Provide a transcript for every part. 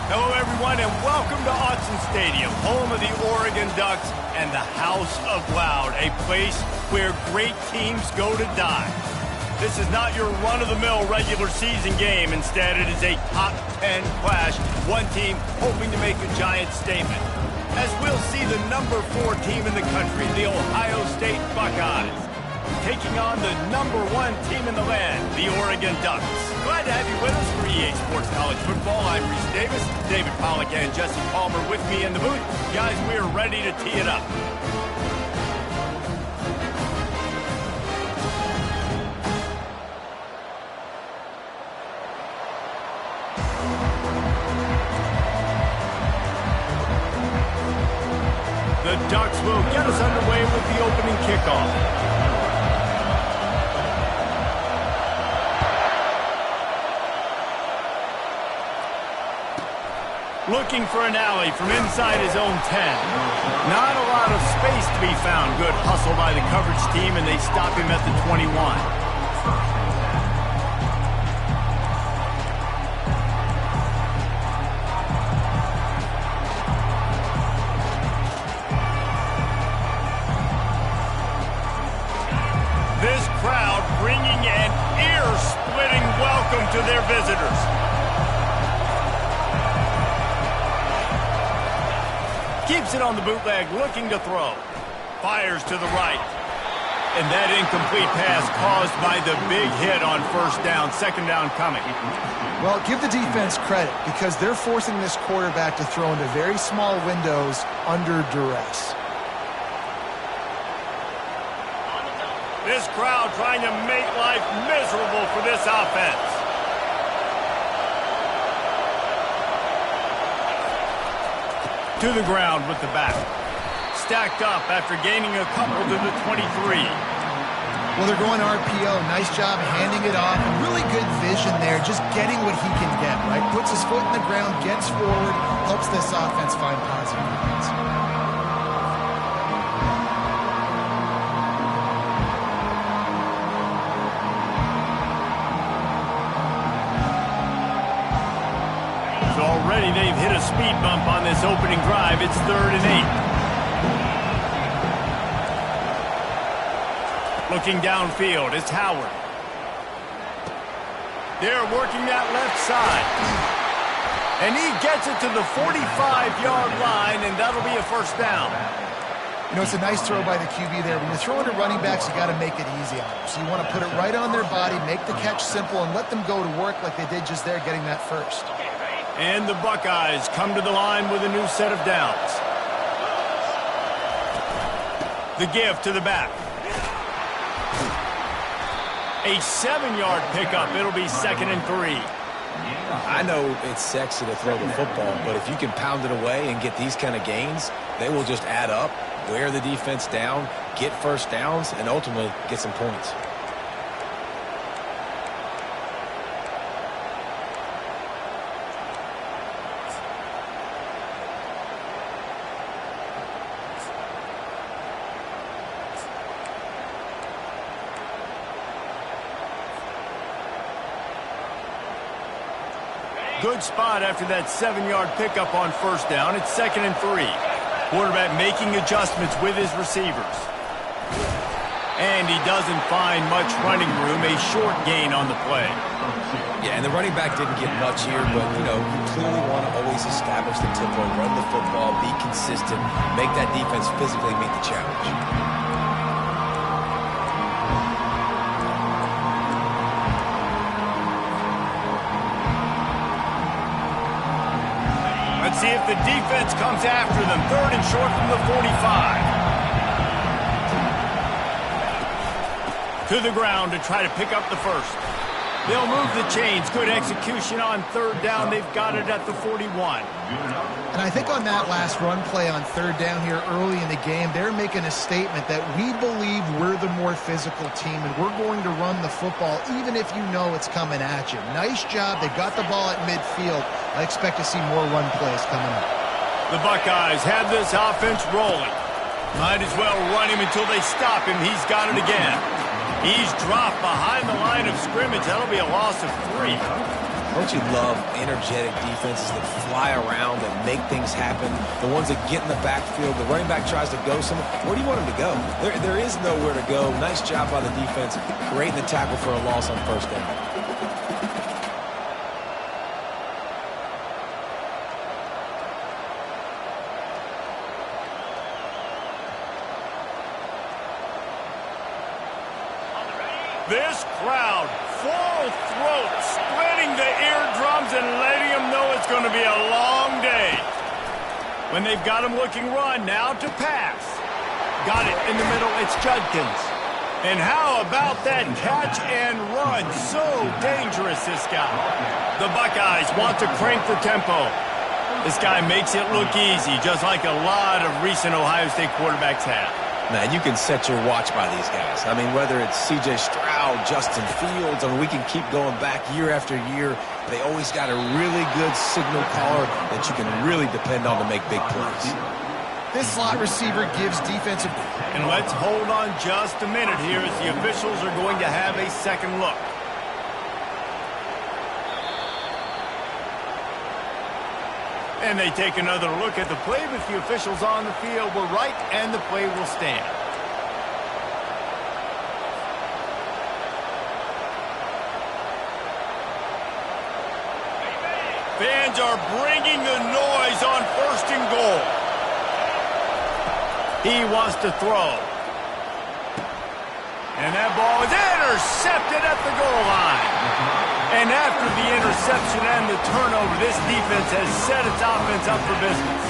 Hello, everyone, and welcome to Autzen Stadium, home of the Oregon Ducks and the House of Loud, a place where great teams go to die. This is not your run-of-the-mill regular season game. Instead, it is a top 10 clash, one team hoping to make a giant statement. As we'll see the number 4 team in the country, the Ohio State Buckeyes, taking on the number 1 team in the land, the Oregon Ducks. Glad to have you with us for EA Sports College Football. I'm Reese Davis, David Pollack and Jesse Palmer with me in the booth. Guys, we are ready to tee it up. The Ducks will get us underway with the opening kickoff. Looking for an alley from inside his own 10. Not a lot of space to be found. Good hustle by the coverage team, and they stop him at the 21. This crowd bringing an ear-splitting welcome to their visitors. Keeps it on the bootleg, looking to throw. Fires to the right. And that incomplete pass caused by the big hit on first down. Second down coming. Well, give the defense credit because they're forcing this quarterback to throw into very small windows under duress. This crowd trying to make life miserable for this offense. To the ground with the back. Stacked up after gaining a couple to the 23. Well, they're going RPO. Nice job handing it off. Really good vision there, just getting what he can get, right? Puts his foot in the ground, gets forward, helps this offense find positive points. Already they've hit a speed bump on this opening drive. It's 3rd and 8. Looking downfield, it's Howard. They're working that left side. And he gets it to the 45-yard line, and that'll be a first down. You know, it's a nice throw by the QB there. When you're throwing to running backs, you got to make it easy on them. So you want to put it right on their body, make the catch simple, and let them go to work like they did just there, getting that first. And the Buckeyes come to the line with a new set of downs. The give to the back. A 7-yard pickup. It'll be 2nd and 3. I know it's sexy to throw the football, but if you can pound it away and get these kind of gains, they will just add up, wear the defense down, get first downs, and ultimately get some points. Good spot after that 7-yard pickup on first down. It's 2nd and 3. Quarterback making adjustments with his receivers. And he doesn't find much running room. A short gain on the play. Yeah, and the running back didn't get much here, but, you know, you clearly want to always establish the tempo, run the football, be consistent, make that defense physically meet the challenge. Let's see if the defense comes after them. 3rd and short from the 45. To the ground to try to pick up the first. They'll move the chains. Good execution on 3rd down. They've got it at the 41. And I think on that last run play on 3rd down here early in the game, they're making a statement that we believe we're the more physical team and we're going to run the football even if you know it's coming at you. Nice job. They got the ball at midfield. I expect to see more run plays coming up. The Buckeyes have this offense rolling. Might as well run him until they stop him. He's got it again. He's dropped behind the line of scrimmage. That'll be a loss of 3. Don't you love energetic defenses that fly around, that make things happen? The ones that get in the backfield, the running back tries to go somewhere. Where do you want him to go? There is nowhere to go. Nice job by the defense, creating the tackle for a loss on first down. This crowd, full throat, splitting the eardrums and letting them know it's going to be a long day. When they've got him looking run, now to pass. Got it in the middle, it's Judkins. And how about that catch and run? So dangerous, this guy. The Buckeyes want to crank the tempo. This guy makes it look easy, just like a lot of recent Ohio State quarterbacks have. Now, you can set your watch by these guys. I mean, whether it's C.J. Stroud, Justin Fields, I mean, we can keep going back year after year. They always got a really good signal caller that you can really depend on to make big plays. This slot receiver gives defensive... And let's hold on just a minute here as the officials are going to have a second look. And they take another look at the play, but the officials on the field were right, and the play will stand. Fans are bringing the noise on first and goal. He wants to throw. And that ball is intercepted at the goal line. And after the interception and the turnover, this defense has set its offense up for business.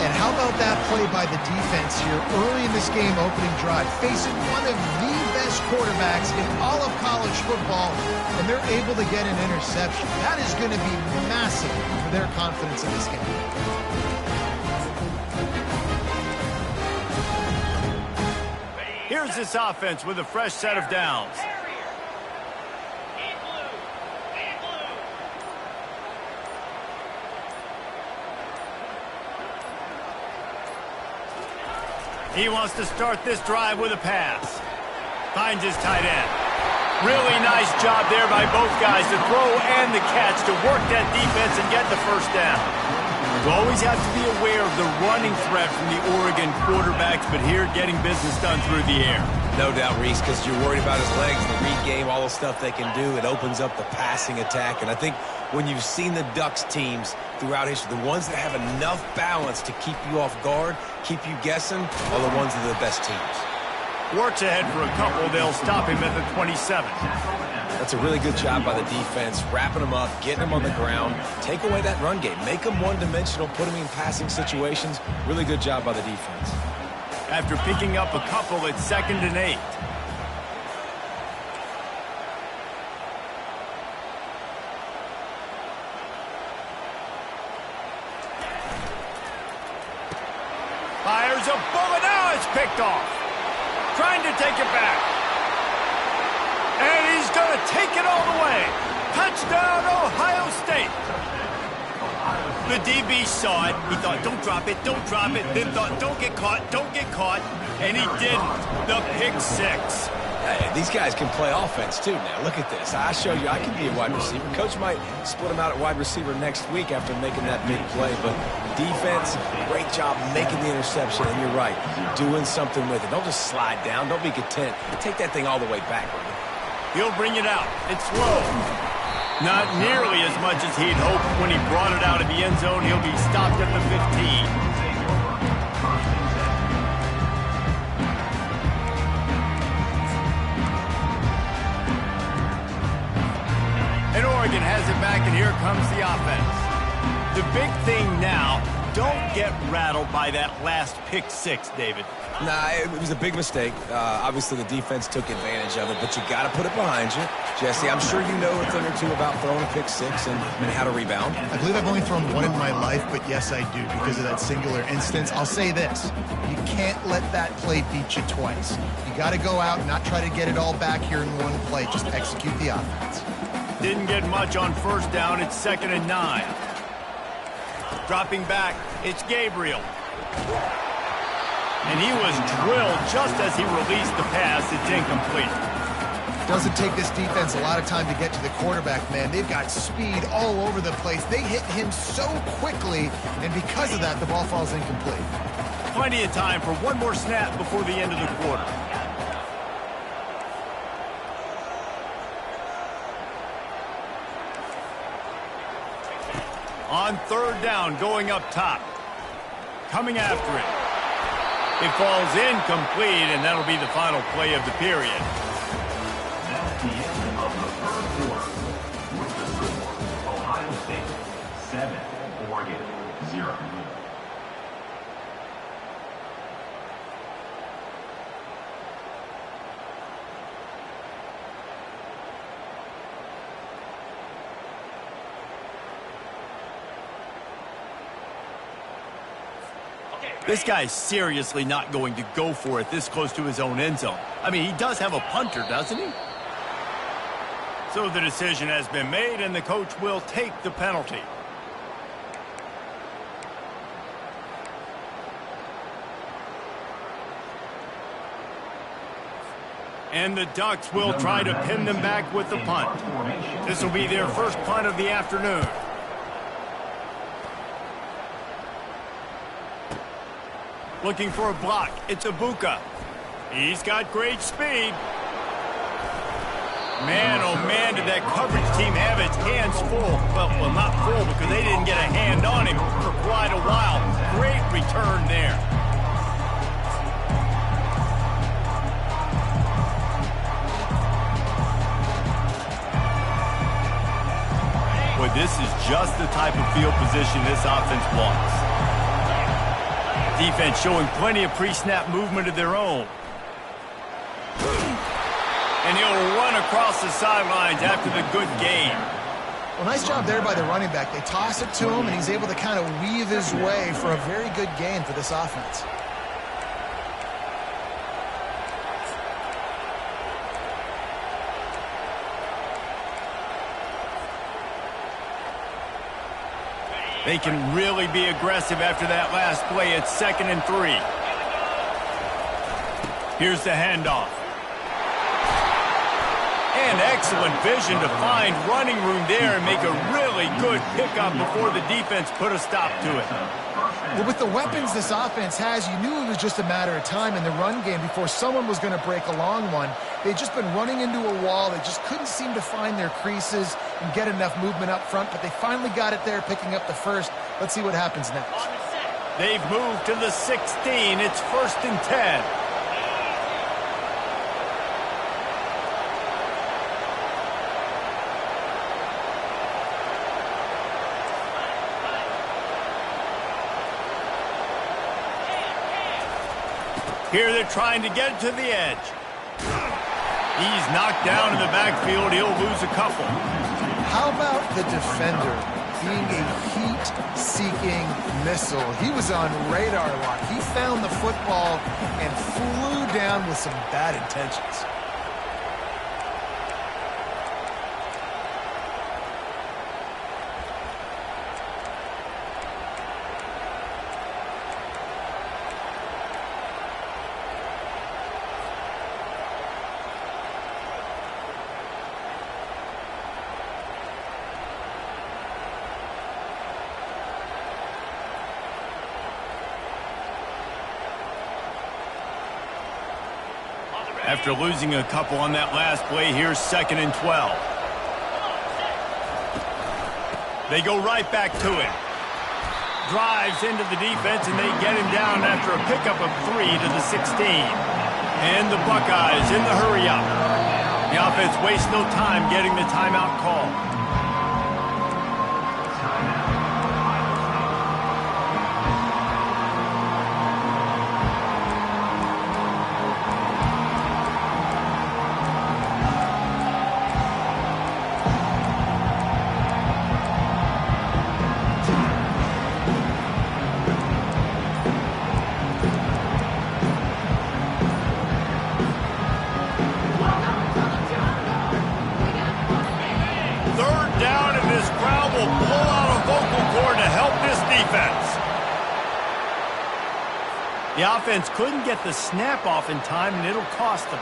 And how about that play by the defense here early in this game, opening drive, facing one of the best quarterbacks in all of college football, and they're able to get an interception. That is going to be massive for their confidence in this game. Here's this offense with a fresh set of downs. He wants to start this drive with a pass. Finds his tight end. Really nice job there by both guys to throw and the catch to work that defense and get the first down. You always have to be aware of the running threat from the Oregon quarterbacks, but here getting business done through the air. No doubt, Reese, because you're worried about his legs, the read game, all the stuff they can do. It opens up the passing attack. And I think when you've seen the Ducks teams throughout history, the ones that have enough balance to keep you off guard, keep you guessing, are the ones that are the best teams. Works ahead for a couple. They'll stop him at the 27. That's a really good job by the defense, wrapping them up, getting them on the ground, take away that run game, make them one-dimensional, put them in passing situations. Really good job by the defense. After picking up a couple, it's 2nd and 8. Fires a bullet. Now it's picked off. Trying to take it back. And he's going to take it all the way. Touchdown, Ohio State. The DB saw it. He thought, don't drop it, don't drop it. Then thought, don't get caught, don't get caught. And he didn't. The pick six. Hey, these guys can play offense, too, now. Look at this. I showed you I can be a wide receiver. Coach might split him out at wide receiver next week after making that big play. But defense, great job making the interception. And you're right, doing something with it. Don't just slide down. Don't be content. Take that thing all the way back. He'll bring it out. It's low. Not nearly as much as he'd hoped when he brought it out of the end zone. He'll be stopped at the 15. And Oregon has it back, and here comes the offense. The big thing now, don't get rattled by that last pick six, David. Nah, it was a big mistake. Obviously, the defense took advantage of it, but you got to put it behind you. Jesse, I'm sure you know a thing or two about throwing a pick six and how to rebound. I believe I've only thrown one in my life, but yes, I do because of that singular instance. I'll say this. You can't let that play beat you twice. You got to go out and not try to get it all back here in one play. Just execute the offense. Didn't get much on first down. It's 2nd and 9. Dropping back, it's Gabriel. And he was drilled just as he released the pass. It's incomplete. Doesn't take this defense a lot of time to get to the quarterback, man. They've got speed all over the place. They hit him so quickly, and because of that, the ball falls incomplete. Plenty of time for one more snap before the end of the quarter. On third down, going up top. Coming after it. It falls incomplete, and that'll be the final play of the period. That's the end of the first quarter. With the score, Ohio State 7, Oregon 0. This guy's seriously not going to go for it this close to his own end zone. I mean, he does have a punter, doesn't he? So the decision has been made, and the coach will take the penalty. And the Ducks will try to pin them back with the punt. This will be their first punt of the afternoon. Looking for a block. It's Ibuka. He's got great speed. Man, oh man, did that coverage team have its hands full. Well, not full because they didn't get a hand on him for quite a while. Great return there. Boy, this is just the type of field position this offense wants. Defense showing plenty of pre-snap movement of their own. And he'll run across the sidelines after the good gain. Well, nice job there by the running back. They toss it to him, and he's able to kind of weave his way for a very good gain for this offense. They can really be aggressive after that last play. It's 2nd and 3. Here's the handoff. And excellent vision to find running room there and make a really good pickup before the defense put a stop to it. Well, with the weapons this offense has, you knew it was just a matter of time in the run game before someone was going to break a long one. They'd just been running into a wall. They just couldn't seem to find their creases and get enough movement up front, but they finally got it there, picking up the first. Let's see what happens next. They've moved to the 16. It's 1st and 10. Here they're trying to get to the edge. He's knocked down in the backfield. He'll lose a couple. How about the defender being a heat-seeking missile? He was on radar lock. He found the football and flew down with some bad intentions. After losing a couple on that last play, here's 2nd and 12. They go right back to it. Drives into the defense, and they get him down after a pickup of 3 to the 16. And the Buckeyes in the hurry-up. The offense wastes no time getting the timeout call. The offense couldn't get the snap off in time, and it'll cost them.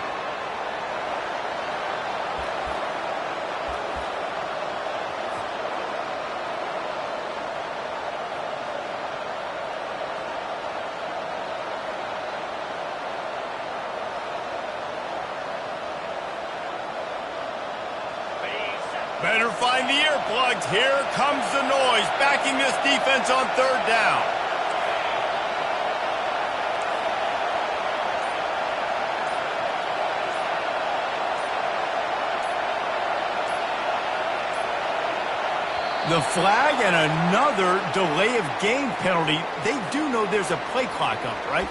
Better find the earplugs. Here comes the noise, backing this defense on third down. The flag and another delay of game penalty. They do know there's a play clock up, right?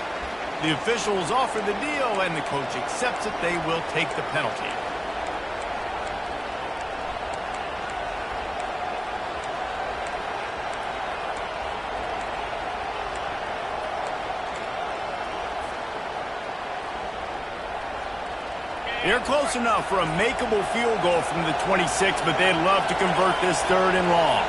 The officials offer the deal, and the coach accepts it. They will take the penalty. They're close enough for a makeable field goal from the 26, but they'd love to convert this third and long.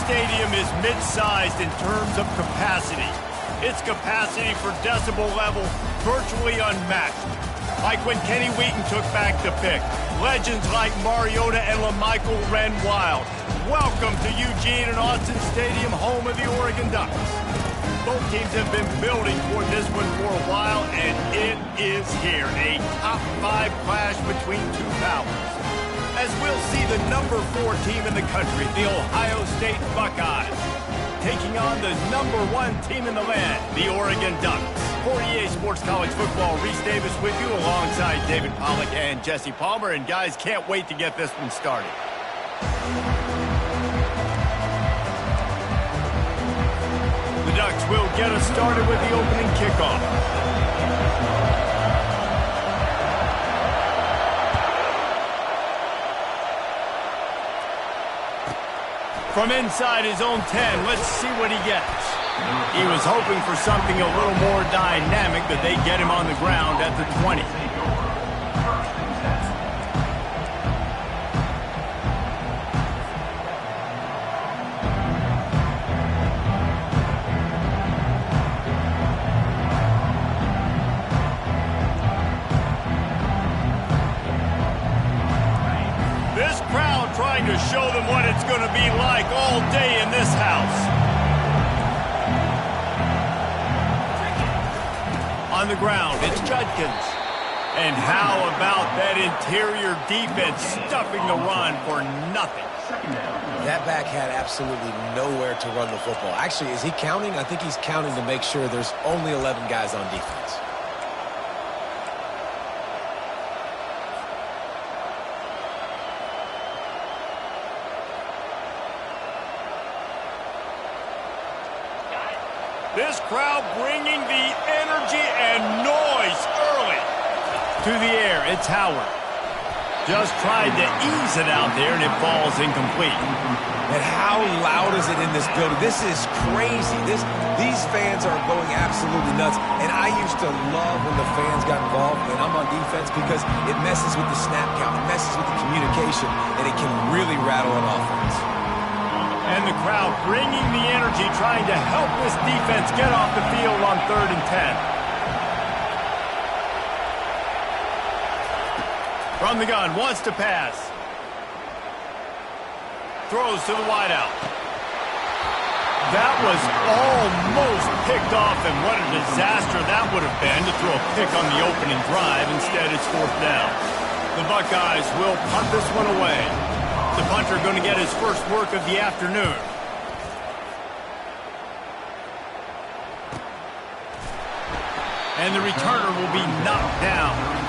Stadium is mid-sized in terms of capacity. Its capacity for decibel level virtually unmatched. Like when Kenny Wheaton took back the pick. Legends like Mariota and LaMichael ran wild. Welcome to Eugene and Autzen Stadium, home of the Oregon Ducks. Both teams have been building toward this one for a while, and it is here. A top-5 clash between two powers. As we'll see the number 4 team in the country, the Ohio State Buckeyes, taking on the number 1 team in the land, the Oregon Ducks. For EA Sports College Football, Reese Davis with you alongside David Pollack and Jesse Palmer. And guys, can't wait to get this one started. The Ducks will get us started with the opening kickoff. From inside his own 10, let's see what he gets. He was hoping for something a little more dynamic, but they get him on the ground at the 20. To show them what it's going to be like all day in this house. On the ground, it's Judkins. And how about that interior defense stuffing the run for nothing? That back had absolutely nowhere to run the football. Actually, is he counting? I think he's counting to make sure there's only 11 guys on defense. This crowd bringing the energy and noise early. To the air, it's Howard. Just tried to ease it out there, and it falls incomplete. And how loud is it in this building? This is crazy. These fans are going absolutely nuts. And I used to love when the fans got involved when I'm on defense because it messes with the snap count, it messes with the communication, and it can really rattle an offense. And the crowd bringing the energy, trying to help this defense get off the field on 3rd and 10. From the gun, wants to pass. Throws to the wideout. That was almost picked off, and what a disaster that would have been to throw a pick on the opening drive. Instead, it's 4th down. The Buckeyes will punt this one away. The punter going to get his first work of the afternoon. And the returner will be knocked down.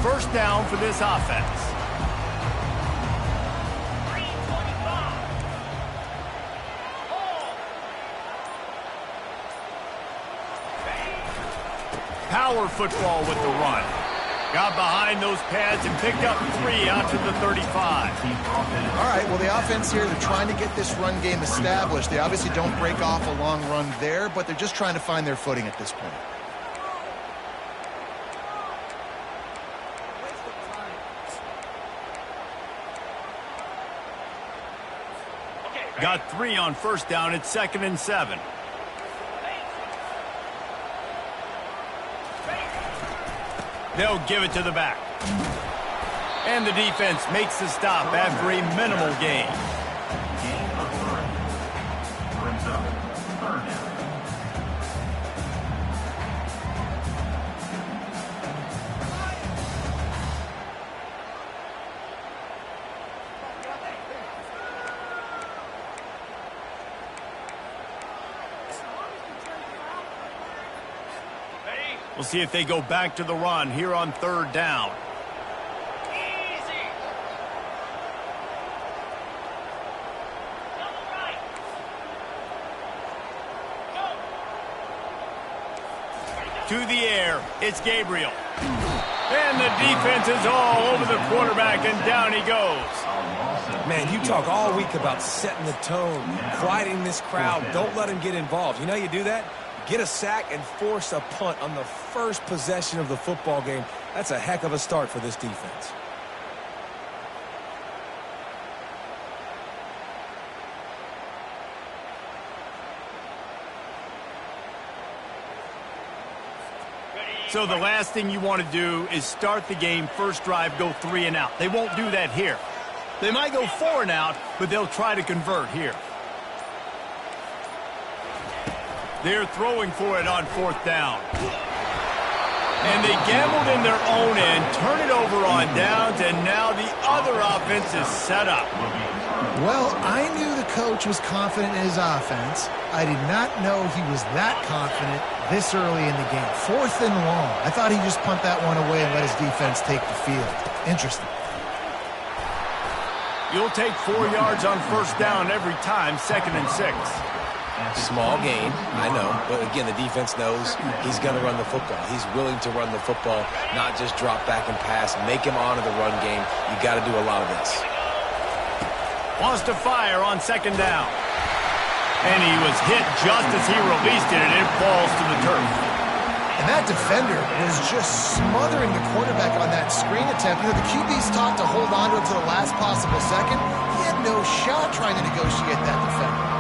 First down for this offense. Power football with the run. Got behind those pads and picked up 3 out to the 35. All right, well, the offense here, they're trying to get this run game established. They obviously don't break off a long run there, but they're just trying to find their footing at this point. Got 3 on first down. It's 2nd and 7. They'll give it to the back. And the defense makes the stop after a minimal gain. Gain of 3. Brings up 3rd down. We'll see if they go back to the run here on 3rd down. To the air, it's Gabriel. And the defense is all over the quarterback, and down he goes. Man, you talk all week about setting the tone, quieting this crowd. Don't let them get involved. You know how you do that? Get a sack and force a punt on the first possession of the football game. That's a heck of a start for this defense. So the last thing you want to do is start the game, first drive, go 3 and out. They won't do that here. They might go 4 and out, but they'll try to convert here. They're throwing for it on 4th down. And they gambled in their own end, turn it over on downs, and now the other offense is set up. Well, I knew the coach was confident in his offense. I did not know he was that confident this early in the game. 4th and long. I thought he'd just punt that one away and let his defense take the field. Interesting. You'll take 4 yards on first down every time, 2nd and 6. Small gain, I know, but again, the defense knows he's going to run the football. He's willing to run the football, not just drop back and pass, make him honor the run game. You got to do a lot of this. Wants to fire on 2nd down. And he was hit just as he released it, and it falls to the turf. And that defender was just smothering the quarterback on that screen attempt. You know, the QB's taught to hold on to it to the last possible second. He had no shot trying to negotiate that defender.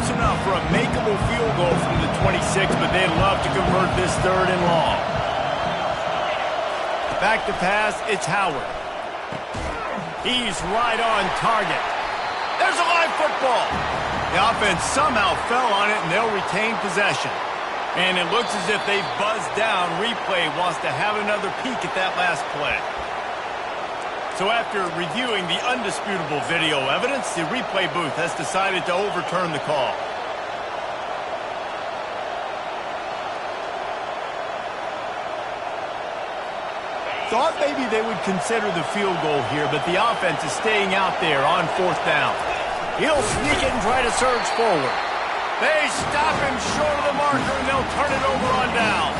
Enough for a makeable field goal from the 26, but they'd love to convert this 3rd and long. Back to pass, it's Howard. He's right on target. There's a live football. The offense somehow fell on it, and they'll retain possession. And it looks as if they buzzed down. Replay wants to have another peek at that last play. So after reviewing the undisputable video evidence, the replay booth has decided to overturn the call. Thought maybe they would consider the field goal here, but the offense is staying out there on 4th down. He'll sneak it and try to surge forward. They stop him short of the marker, and they'll turn it over on down.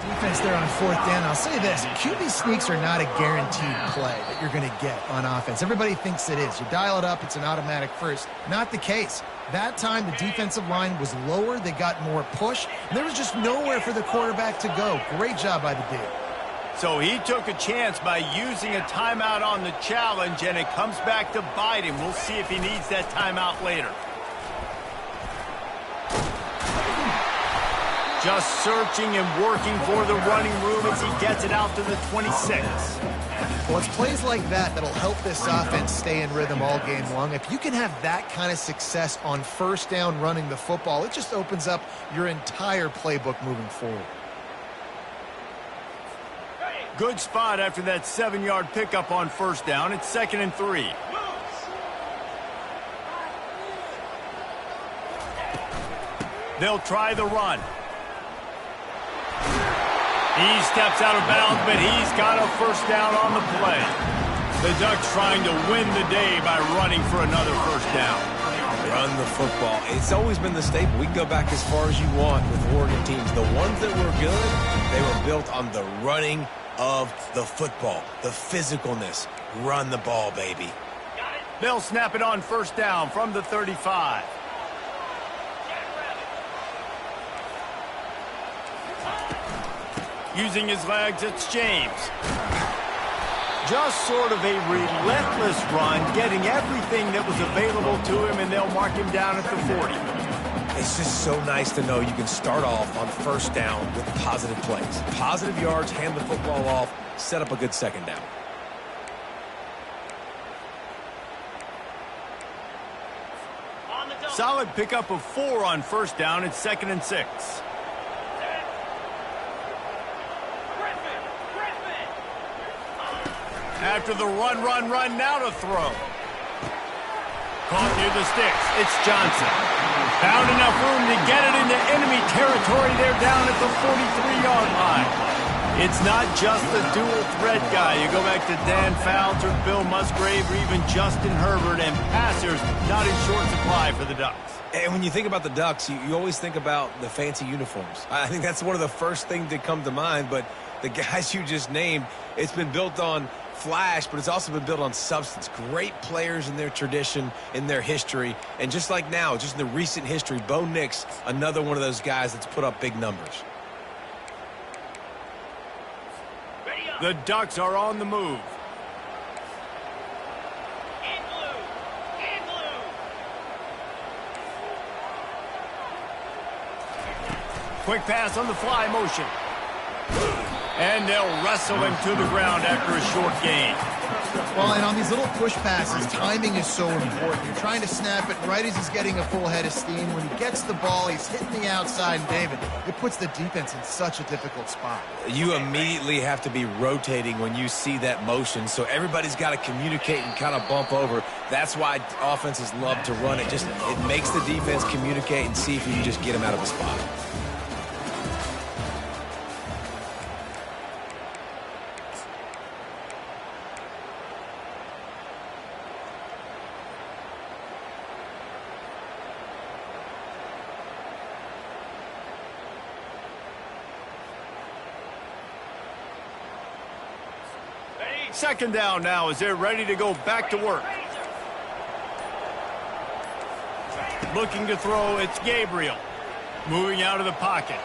Defense there on 4th down. I'll say this, QB sneaks are not a guaranteed play that you're going to get on offense. Everybody thinks it is. You dial it up, it's an automatic first. Not the case. That time, the defensive line was lower. They got more push, and there was just nowhere for the quarterback to go. Great job by the D. So he took a chance by using a timeout on the challenge, and it comes back to bite him. We'll see if he needs that timeout later. Just searching and working for the running room as he gets it out to the 26. Well, it's plays like that that'll help this offense stay in rhythm all game long. If you can have that kind of success on 1st down running the football, it just opens up your entire playbook moving forward. Good spot after that 7-yard pickup on 1st down. It's 2nd and 3. They'll try the run. He steps out of bounds, but he's got a 1st down on the play. The Ducks trying to win the day by running for another 1st down. Run the football. It's always been the staple. We can go back as far as you want with Oregon teams. The ones that were good, they were built on the running of the football, the physicalness. Run the ball, baby. They'll snap it on 1st down from the 35. Using his legs, it's James. Just sort of a relentless run, getting everything that was available to him, and they'll mark him down at the 40. It's just so nice to know you can start off on 1st down with positive plays. Positive yards, hand the football off, set up a good 2nd down. Solid pickup of 4 on 1st down. It's 2nd and 6. After the run, now to throw. Caught near the sticks. It's Johnson. Found enough room to get it into enemy territory. They're down at the 43-yard line. It's not just the dual threat guy. You go back to Dan Fouts or Bill Musgrave or even Justin Herbert, and passers not in short supply for the Ducks. And when you think about the Ducks, you always think about the fancy uniforms. I think that's one of the first things that come to mind, but the guys you just named, it's been built on flash, but it's also been built on substance. Great players in their tradition, in their history, and just like now, just in the recent history, Bo Nix, another one of those guys that's put up big numbers. The Ducks are on the move. Quick pass on the fly motion. And they'll wrestle him to the ground after a short gain. Well, and on these little push passes, timing is so important. You're trying to snap it right as he's getting a full head of steam. When he gets the ball, he's hitting the outside, and David, it puts the defense in such a difficult spot. You immediately have to be rotating when you see that motion, so everybody's got to communicate and kind of bump over. That's why offenses love to run it. It makes the defense communicate and see if you can just get him out of a spot. Second down now as they're ready to go back to work. Looking to throw, it's Gabriel. Moving out of the pocket.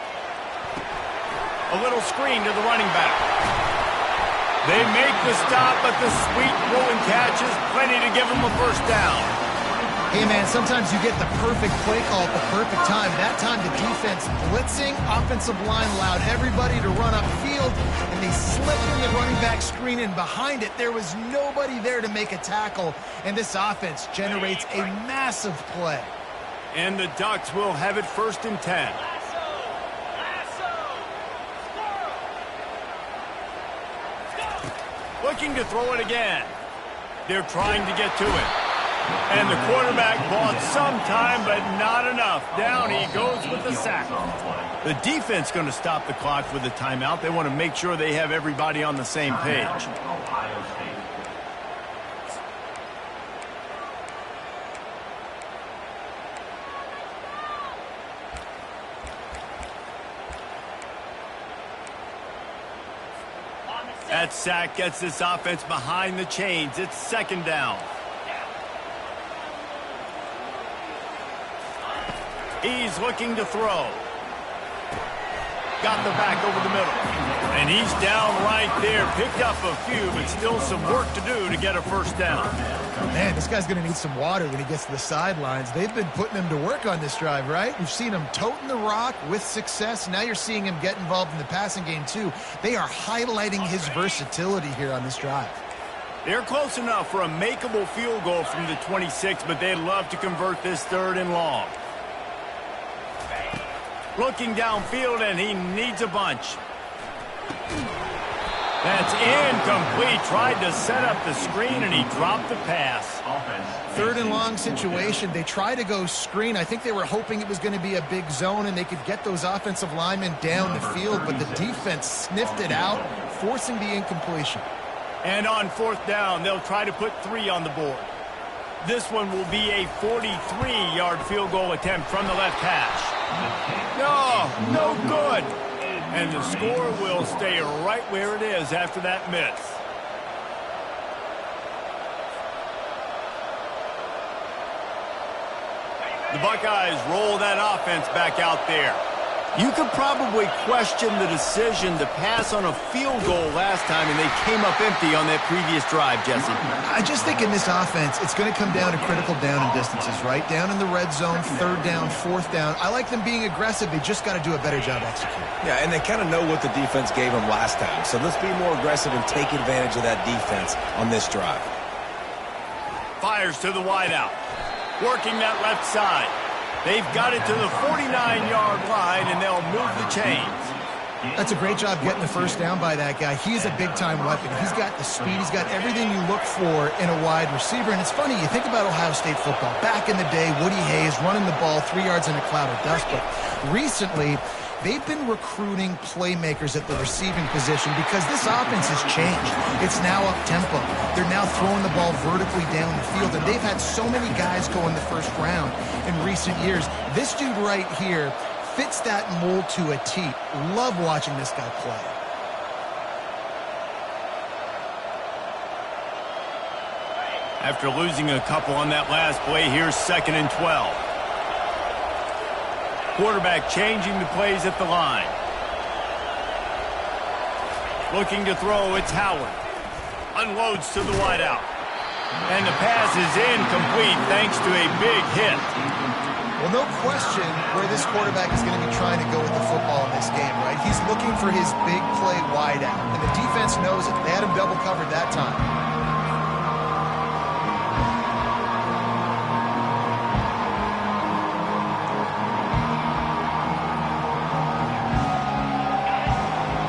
A little screen to the running back. They make the stop, but the sweet throw and catch is plenty to give them a 1st down. Hey, man, sometimes you get the perfect play call at the perfect time. That time, the defense blitzing, offensive line allowed everybody to run upfield, and they slipped in the running back screen, and behind it, there was nobody there to make a tackle, and this offense generates a massive play. And the Ducks will have it 1st and 10. Looking to throw it again. They're trying to get to it. And the quarterback bought some time, but not enough. Down he goes with the sack. The defense going to stop the clock with a timeout. They want to make sure they have everybody on the same page. Ohio State. That sack gets this offense behind the chains. It's 2nd down. He's looking to throw. Got the back over the middle. And he's down right there. Picked up a few, but still some work to do to get a 1st down. Man, this guy's going to need some water when he gets to the sidelines. They've been putting him to work on this drive, right? We've seen him toting the rock with success. Now you're seeing him get involved in the passing game, too. They are highlighting his versatility here on this drive. They're close enough for a makeable field goal from the 26, but they'd love to convert this 3rd and long. Looking downfield, and he needs a bunch. That's incomplete. Tried to set up the screen, and he dropped the pass. 3rd and long situation. They try to go screen. I think they were hoping it was going to be a big zone, and they could get those offensive linemen down the field, but the defense sniffed it out, forcing the incompletion. And on 4th down, they'll try to put 3 on the board. This one will be a 43-yard field goal attempt from the left hash. No good. And the score will stay right where it is after that miss. The Buckeyes roll that offense back out there. You could probably question the decision to pass on a field goal last time, and they came up empty on that previous drive, Jesse. I just think in this offense, it's going to come down to critical down and distances, right? Down in the red zone, 3rd down, 4th down. I like them being aggressive. They just got to do a better job executing. Yeah, and they kind of know what the defense gave them last time. So let's be more aggressive and take advantage of that defense on this drive. Fires to the wideout. Working that left side. They've got it to the 49-yard line, and they'll move the chains. That's a great job getting the 1st down by that guy. He's a big-time weapon. He's got the speed. He's got everything you look for in a wide receiver. And it's funny, you think about Ohio State football. Back in the day, Woody Hayes running the ball 3 yards in a cloud of dust. But recently, they've been recruiting playmakers at the receiving position because this offense has changed. It's now up-tempo. They're now throwing the ball vertically down the field, and they've had so many guys go in the 1st round in recent years. This dude right here fits that mold to a T. Love watching this guy play. After losing a couple on that last play, here's 2nd and 12. Quarterback changing the plays at the line. Looking to throw, it's Howard. Unloads to the wideout. And the pass is incomplete thanks to a big hit. Well, no question where this quarterback is going to be trying to go with the football in this game, right? He's looking for his big play wideout, and the defense knows it. They had him double covered that time.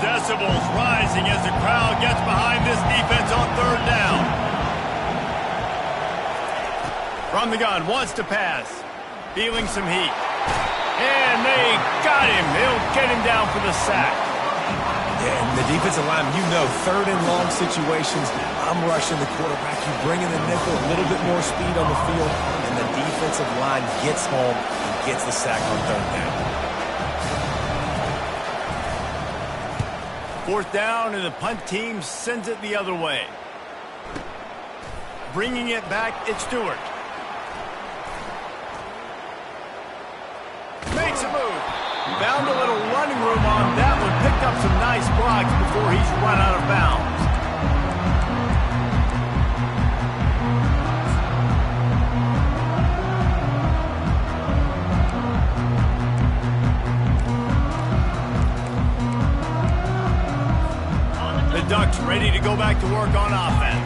Decibels rising as the crowd gets behind this defense on 3rd down. From the gun, wants to pass. Feeling some heat. And they got him. They'll get him down for the sack. Yeah, and the defensive line, 3rd and long situations, I'm rushing the quarterback. You bring in the nickel, a little bit more speed on the field, and the defensive line gets home and gets the sack on 3rd down. 4th down, and the punt team sends it the other way. Bringing it back, it's Stewart. Makes a move. Found a little running room on that one. Picked up some nice blocks before he's run out of bounds. ready to go back to work on offense.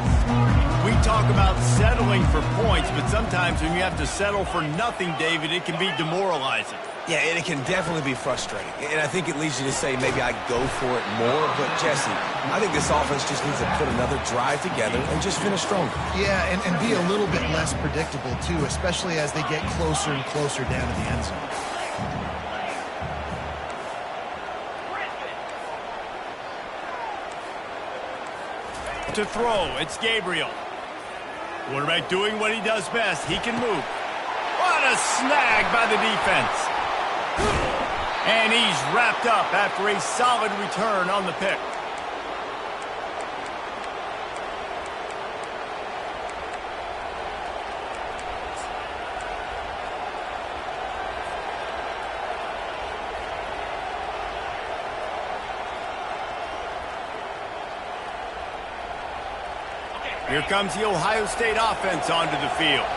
We talk about settling for points, but sometimes when you have to settle for nothing, David, it can be demoralizing. Yeah, and it can definitely be frustrating. And I think it leads you to say maybe I go for it more. But, Jesse, I think this offense just needs to put another drive together and just finish stronger. Yeah, and be a little bit less predictable, too, especially as they get closer and closer down to the end zone. To throw, it's Gabriel. Quarterback doing what he does best. He can move. What a snag by the defense. And he's wrapped up after a solid return on the pick. Here comes the Ohio State offense onto the field.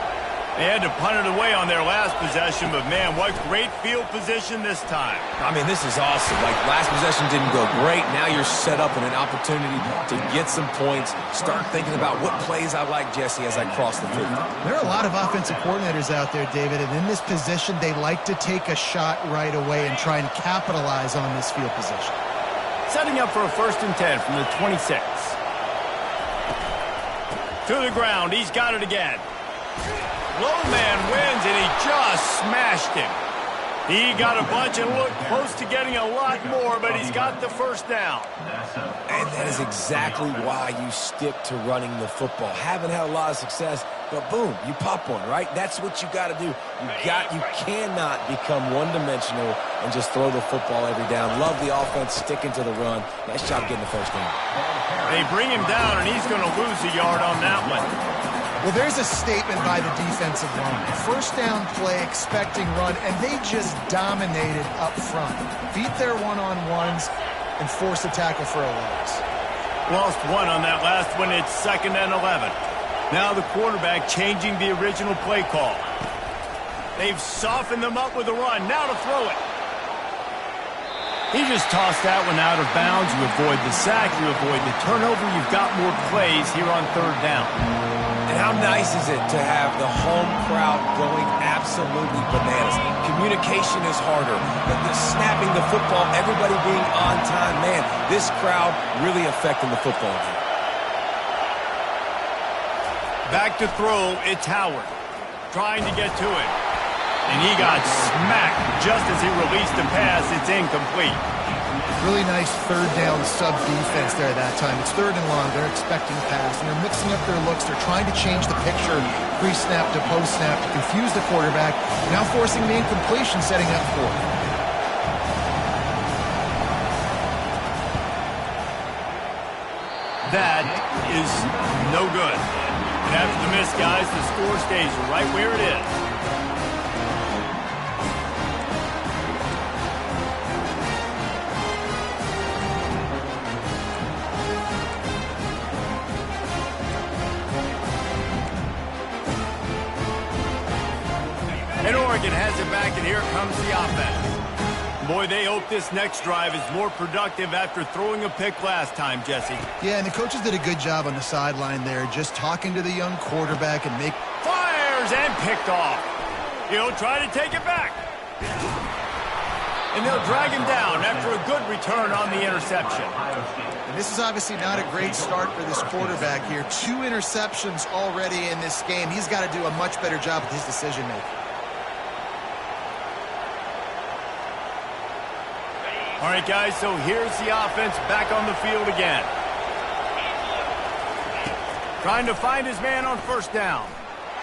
They had to punt it away on their last possession, but, man, what great field position this time. I mean, this is awesome. Like, last possession didn't go great. Now you're set up in an opportunity to get some points. Start thinking about what plays I like, Jesse, as I cross the field. There are a lot of offensive coordinators out there, David, and in this position, they like to take a shot right away and try and capitalize on this field position. Setting up for a 1st and 10 from the 26. To the ground. He's got it again. Low man wins, and he just smashed him. He got a bunch and looked close to getting a lot more, but he's got the 1st down. And that is exactly why you stick to running the football. Haven't had a lot of success, but boom, you pop one, right? That's what you got to do. You cannot become one-dimensional and just throw the football every down. Love the offense, sticking to the run. Nice job getting the 1st down. They bring him down, and he's going to lose a yard on that one. Well, there's a statement by the defensive line. 1st down play, expecting run, and they just dominated up front. Beat their one-on-ones and force a tackle for a loss. Lost one on that last one. It's 2nd and 11. Now the quarterback changing the original play call. They've softened them up with a run. Now to throw it. He just tossed that one out of bounds. You avoid the sack. You avoid the turnover. You've got more plays here on 3rd down. And how nice is it to have the home crowd going absolutely bananas? Communication is harder. The snapping the football, everybody being on time. Man, this crowd really affecting the football game. Back to throw, it's Howard. Trying to get to it. And he got smacked just as he released the pass. It's incomplete. Really nice 3rd down sub-defense there that time. It's 3rd and long. They're expecting pass, and they're mixing up their looks. They're trying to change the picture pre-snap to post-snap to confuse the quarterback, now forcing the incompletion, setting up 4th. That is no good. And after the miss, guys, the score stays right where it is. And Oregon has it back, and here comes the offense. Boy, they hope this next drive is more productive after throwing a pick last time, Jesse. Yeah, and the coaches did a good job on the sideline there, just talking to the young quarterback and make... Fires and picked off. He'll try to take it back. And they'll drag him down after a good return on the interception. And this is obviously not a great start for this quarterback here. 2 interceptions already in this game. He's got to do a much better job with his decision-making. All right, guys, so here's the offense back on the field again. Trying to find his man on 1st down.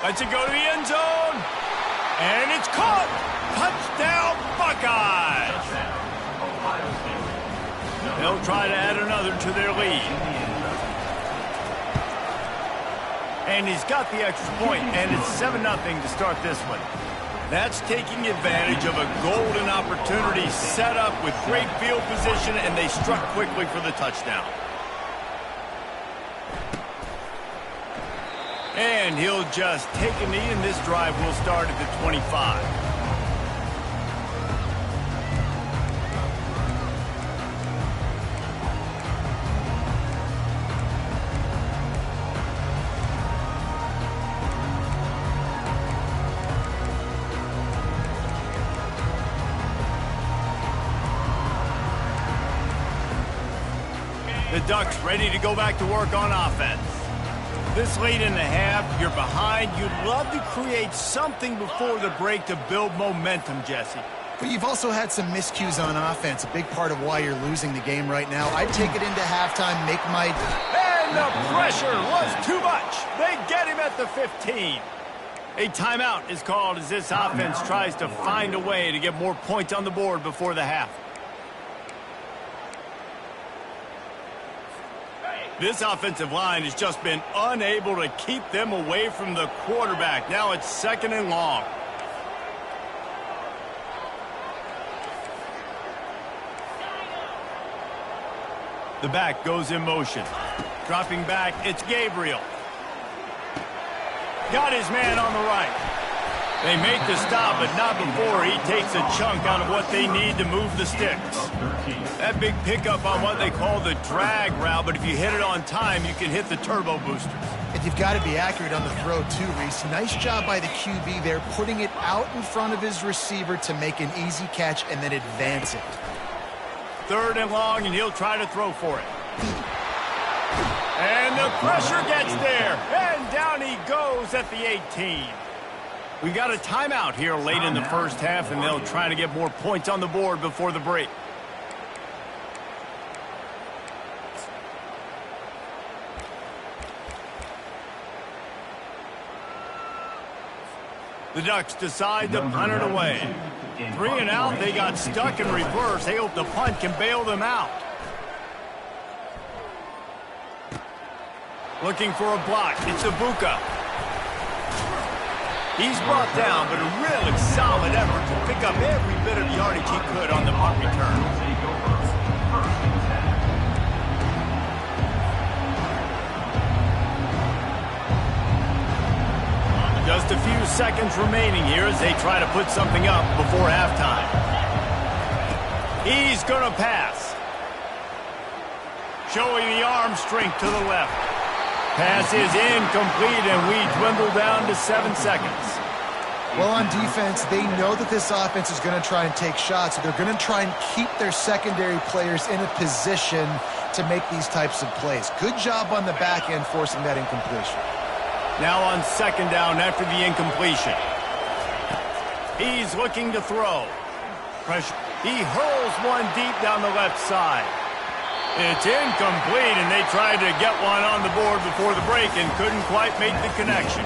Lets it go to the end zone. And it's caught. Touchdown, Buckeyes. They'll try to add another to their lead. And he's got the extra point, and it's 7-0 to start this one. That's taking advantage of a golden opportunity set up with great field position, and they struck quickly for the touchdown. And he'll just take a knee, and this drive will start at the 25. Ducks ready to go back to work on offense. This late in the half, you're behind. You'd love to create something before the break to build momentum, Jesse. But you've also had some miscues on offense, a big part of why you're losing the game right now. I'd take it into halftime, make my... And the pressure was too much. They get him at the 15. A timeout is called as this offense tries to find a way to get more points on the board before the half. This offensive line has just been unable to keep them away from the quarterback. Now it's 2nd and long. The back goes in motion. Dropping back, it's Gabriel. Got his man on the right. They make the stop, but not before he takes a chunk out of what they need to move the sticks. That big pickup on what they call the drag route, but if you hit it on time, you can hit the turbo boosters. And you've got to be accurate on the throw, too, Reese. Nice job by the QB there, putting it out in front of his receiver to make an easy catch and then advance it. 3rd and long, and he'll try to throw for it. And the pressure gets there, and down he goes at the 18. We got a timeout here late in the first half, and they'll try to get more points on the board before the break. The Ducks decide to punt it away. 3 and out, they got stuck in reverse. They hope the punt can bail them out. Looking for a block. It's Ibuka. He's brought down, but a really solid effort to pick up every bit of yardage he could on the punt return. Just a few seconds remaining here as they try to put something up before halftime. He's going to pass. Showing the arm strength to the left. Pass is incomplete, and we dwindle down to 7 seconds. Well, on defense, they know that this offense is going to try and take shots, so they're going to try and keep their secondary players in a position to make these types of plays. Good job on the back end forcing that incompletion. Now on 2nd down after the incompletion. He's looking to throw. Pressure. He hurls one deep down the left side. It's incomplete, and they tried to get one on the board before the break and couldn't quite make the connection.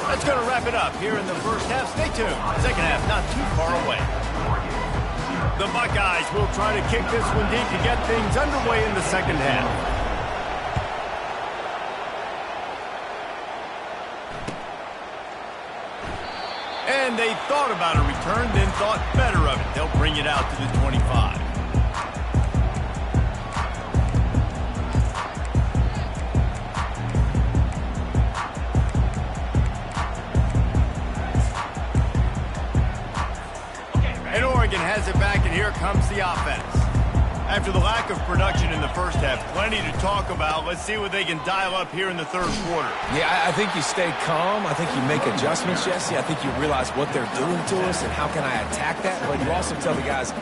That's going to wrap it up here in the first half. Stay tuned. Second half not too far away. The Buckeyes will try to kick this one deep to get things underway in the second half. And they thought about a return, then thought better of it. They'll bring it out to the 25. And Oregon has it back, and here comes the offense. After the lack of production in the first half, plenty to talk about. Let's see what they can dial up here in the third quarter. Yeah, I think you stay calm. I think you make adjustments, Jesse. I think you realize what they're doing to us and how can I attack that. But you also tell the guys,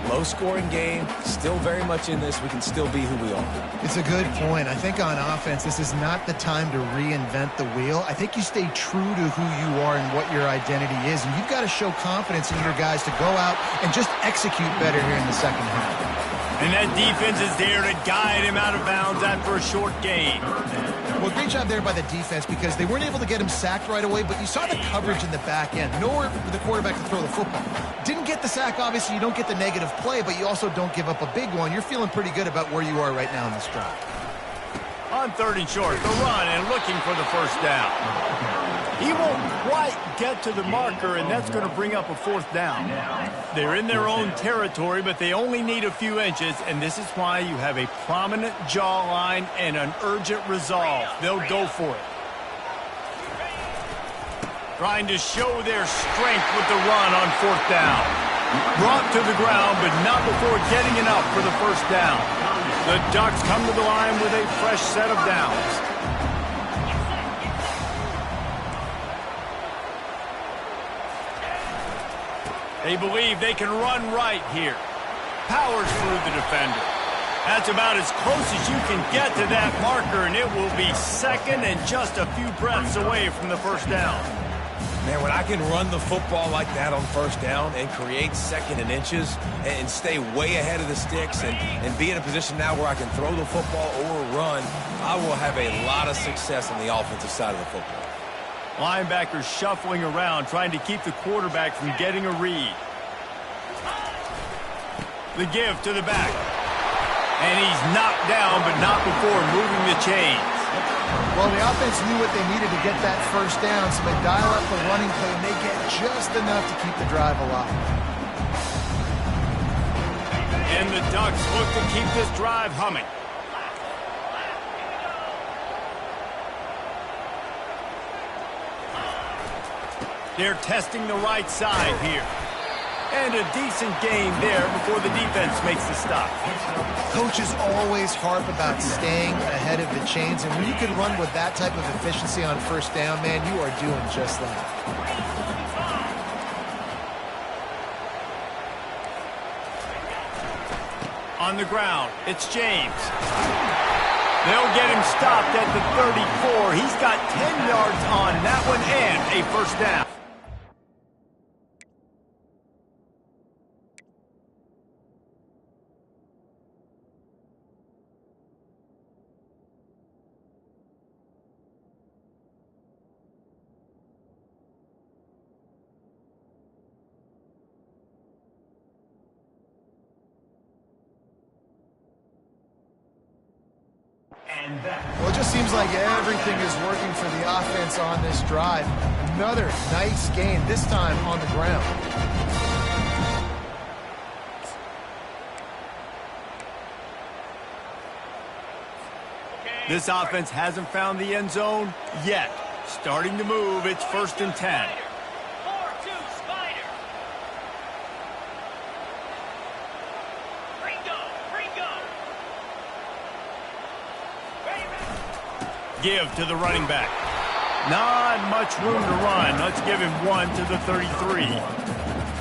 low-scoring game, still very much in this. We can still be who we are. It's a good point. I think on offense, this is not the time to reinvent the wheel. I think you stay true to who you are and what your identity is. And you've got to show confidence in your guys to go out and just execute better here in the second half. And that defense is there to guide him out of bounds after a short gain. Well, great job there by the defense because they weren't able to get him sacked right away, but you saw the coverage in the back end. Nowhere for the quarterback to throw the football. Didn't get the sack, obviously. You don't get the negative play, but you also don't give up a big one. You're feeling pretty good about where you are right now in this drive. On 3rd and short, the run and looking for the first down. He won't quite get to the marker, and that's going to bring up a 4th down. They're in their own territory, but they only need a few inches, and this is why you have a prominent jawline and an urgent resolve. They'll go for it. Trying to show their strength with the run on 4th down. Brought to the ground, but not before getting enough for the first down. The Ducks come to the line with a fresh set of downs. They believe they can run right here. Powers through the defender. That's about as close as you can get to that marker, and it will be second and just a few breaths away from the first down. Man, when I can run the football like that on first down and create second and inches and stay way ahead of the sticks and be in a position now where I can throw the football or run, I will have a lot of success on the offensive side of the football. Linebackers shuffling around, trying to keep the quarterback from getting a read. The give to the back. And he's knocked down, but not before moving the chains. Well, the offense knew what they needed to get that first down, so they dial up the running play, and they get just enough to keep the drive alive. And the Ducks look to keep this drive humming. They're testing the right side here. And a decent gain there before the defense makes the stop. Coaches always harp about staying ahead of the chains, and when you can run with that type of efficiency on first down, man, you are doing just that. On the ground, it's James. They'll get him stopped at the 34. He's got 10 yards on that one and a first down. Well, it just seems like everything is working for the offense on this drive. Another nice gain, this time on the ground. This offense hasn't found the end zone yet. Starting to move, it's 1st and 10. Give to the running back. Not much room to run. Let's give him one to the 33.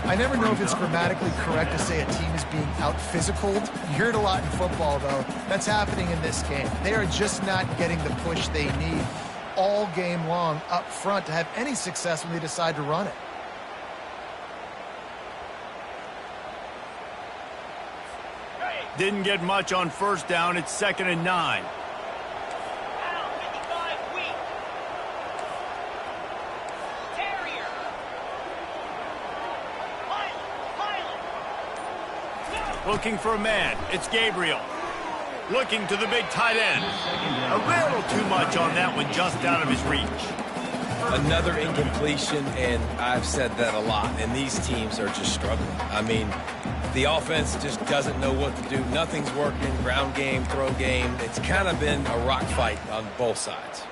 I never know if it's grammatically correct to say a team is being out-physicaled. You hear it a lot in football, though. That's happening in this game. They are just not getting the push they need all game long up front to have any success when they decide to run it. Didn't get much on first down. It's 2nd and 9. Looking for a man. It's Gabriel. Looking to the big tight end. A little too much on that one, just out of his reach. Another incompletion, and I've said that a lot, and these teams are just struggling. I mean, the offense just doesn't know what to do. Nothing's working. Ground game, throw game. It's kind of been a rock fight on both sides.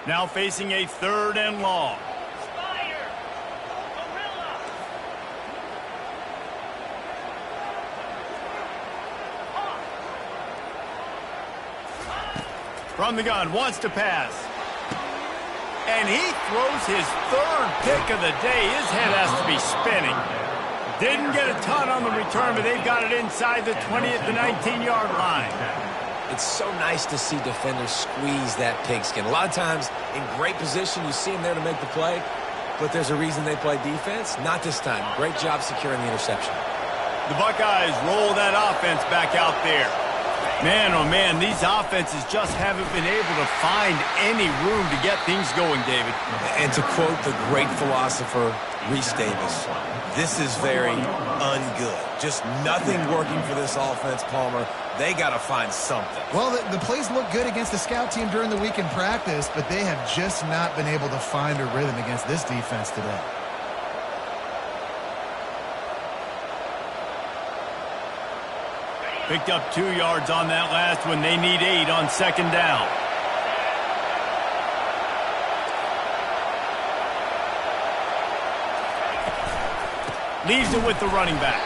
Now facing a 3rd and long. From the gun, wants to pass. And he throws his 3rd pick of the day. His head has to be spinning. Didn't get a ton on the return, but they've got it inside the 20 at the 19-yard line. It's so nice to see defenders squeeze that pigskin. A lot of times, in great position, you see them there to make the play, but there's a reason they play defense. Not this time. Great job securing the interception. The Buckeyes roll that offense back out there. Man, oh man, these offenses just haven't been able to find any room to get things going, David. And to quote the great philosopher, Reese Davis, this is very ungood. Just nothing working for this offense, Palmer. They got to find something. Well, the plays look good against the scout team during the week in practice, but they have just not been able to find a rhythm against this defense today. Picked up 2 yards on that last one. They need 8 on 2nd down. Leaves it with the running back.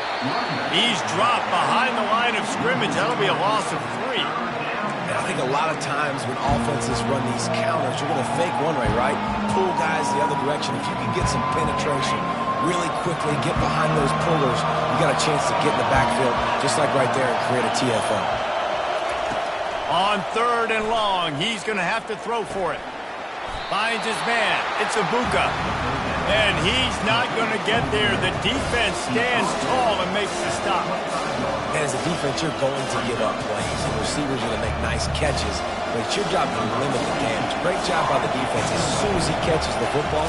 He's dropped behind the line of scrimmage. That'll be a loss of 3. And I think a lot of times when offenses run these counters, you're going to fake one way, right? Pull guys the other direction. If you can get some penetration really quickly, get behind those pullers, you got a chance to get in the backfield, just like right there, and create a TFL. On 3rd and long, he's going to have to throw for it. Finds his man. It's Ibuka. And he's not going to get there. The defense stands tall and makes the stop. And as a defense, you're going to give up plays. And receivers are going to make nice catches. But it's your job to limit the damage. Great job by the defense. As soon as he catches the football,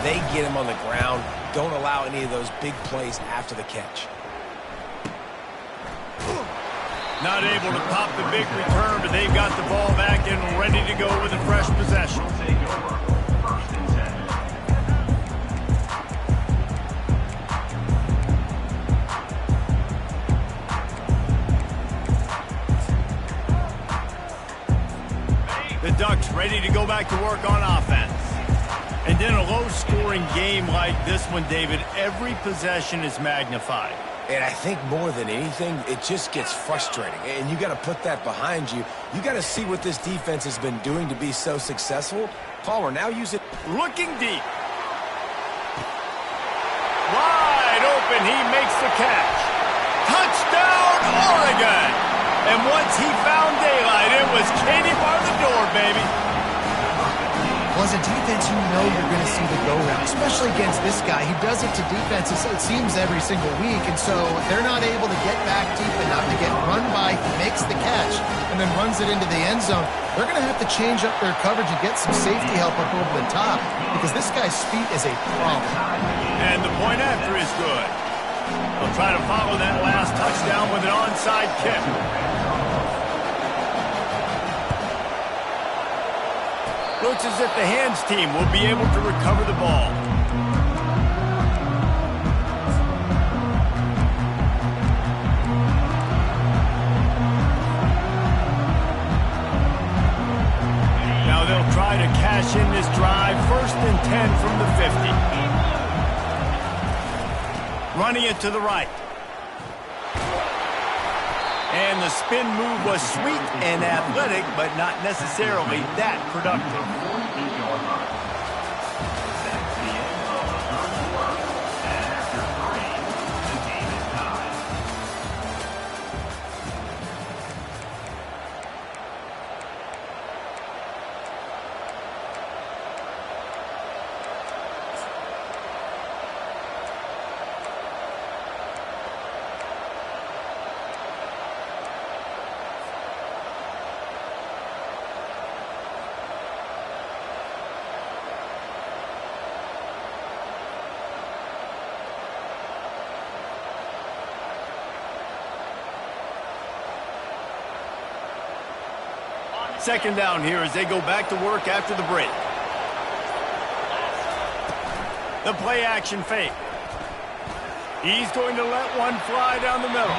they get him on the ground. Don't allow any of those big plays after the catch. Not able to pop the big return, but they've got the ball back and ready to go with a fresh possession. Take over. 1st and 10. The Ducks ready to go back to work on offense. And in a low-scoring game like this one, David, every possession is magnified. And I think more than anything, it just gets frustrating. And you got to put that behind you. You got to see what this defense has been doing to be so successful. Palmer, now use it. Looking deep. Wide open, he makes the catch. Touchdown, Oregon! And once he found daylight, it was Katie bar the door, baby. Well, as a defense, you know you're going to see the go-route, especially against this guy. He does it to defenses, it seems, every single week, and so they're not able to get back deep enough to get run by. He makes the catch and then runs it into the end zone. They're going to have to change up their coverage and get some safety help up over the top because this guy's speed is a problem. And the point after is good. They'll try to follow that last touchdown with an onside kick. Looks as if the hands team will be able to recover the ball. Now they'll try to cash in this drive. 1st and 10 from the 50. Running it to the right. And the spin move was sweet and athletic, but not necessarily that productive. That's the end of the 3rd quarter. And after 3, the game is tied. Second down here as they go back to work after the break. The play action fake. He's going to let one fly down the middle.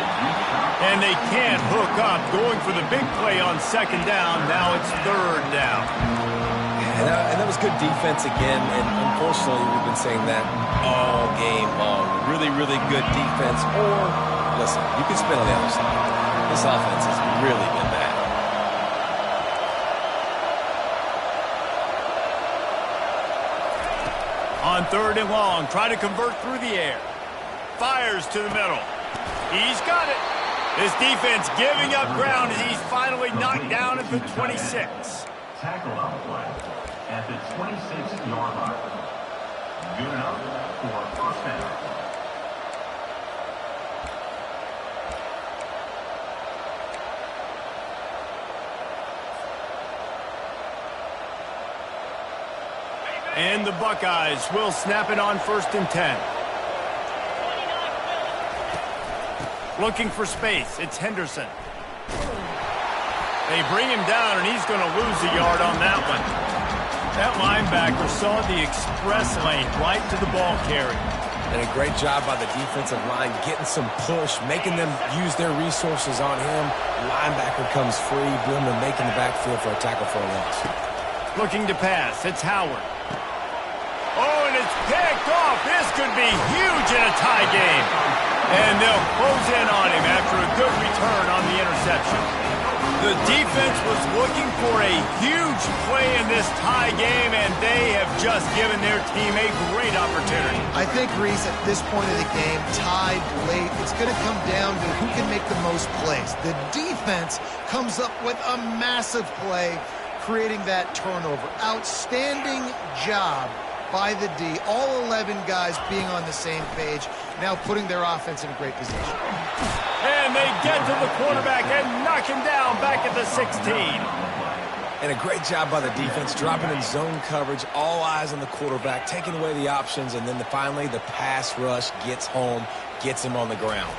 And they can't hook up, going for the big play on 2nd down. Now it's 3rd down. And that was good defense again, and unfortunately we've been saying that all game long. Really, really good defense, or, listen, you can spin on the other side. This offense has really been bad. On 3rd and long, try to convert through the air. Fires to the middle. He's got it. This defense giving up ground as he's finally knocked down at the 26. Tackle on the play at the 26-yard line. Good enough for 1st down. And the Buckeyes will snap it on 1st and 10. Looking for space. It's Henderson. They bring him down, and he's going to lose a yard on that one. That linebacker saw the express lane right to the ball carrier. And a great job by the defensive line, getting some push, making them use their resources on him. Linebacker comes free, boom, and making the backfield for a tackle for a loss. Looking to pass. It's Howard. Oh, and it's picked off. This could be huge in a tie game. And they'll close in on him after a good return on the interception. The defense was looking for a huge play in this tie game, and they have just given their team a great opportunity. I think, Reese, at this point of the game, tied late, it's going to come down to who can make the most plays. The defense comes up with a massive play, creating that turnover. Outstanding job by the D. All 11 guys being on the same page, now putting their offense in a great position. And they get to the quarterback and knock him down back at the 16. And a great job by the defense, dropping in zone coverage, all eyes on the quarterback, taking away the options, and then finally the pass rush gets home, gets him on the ground.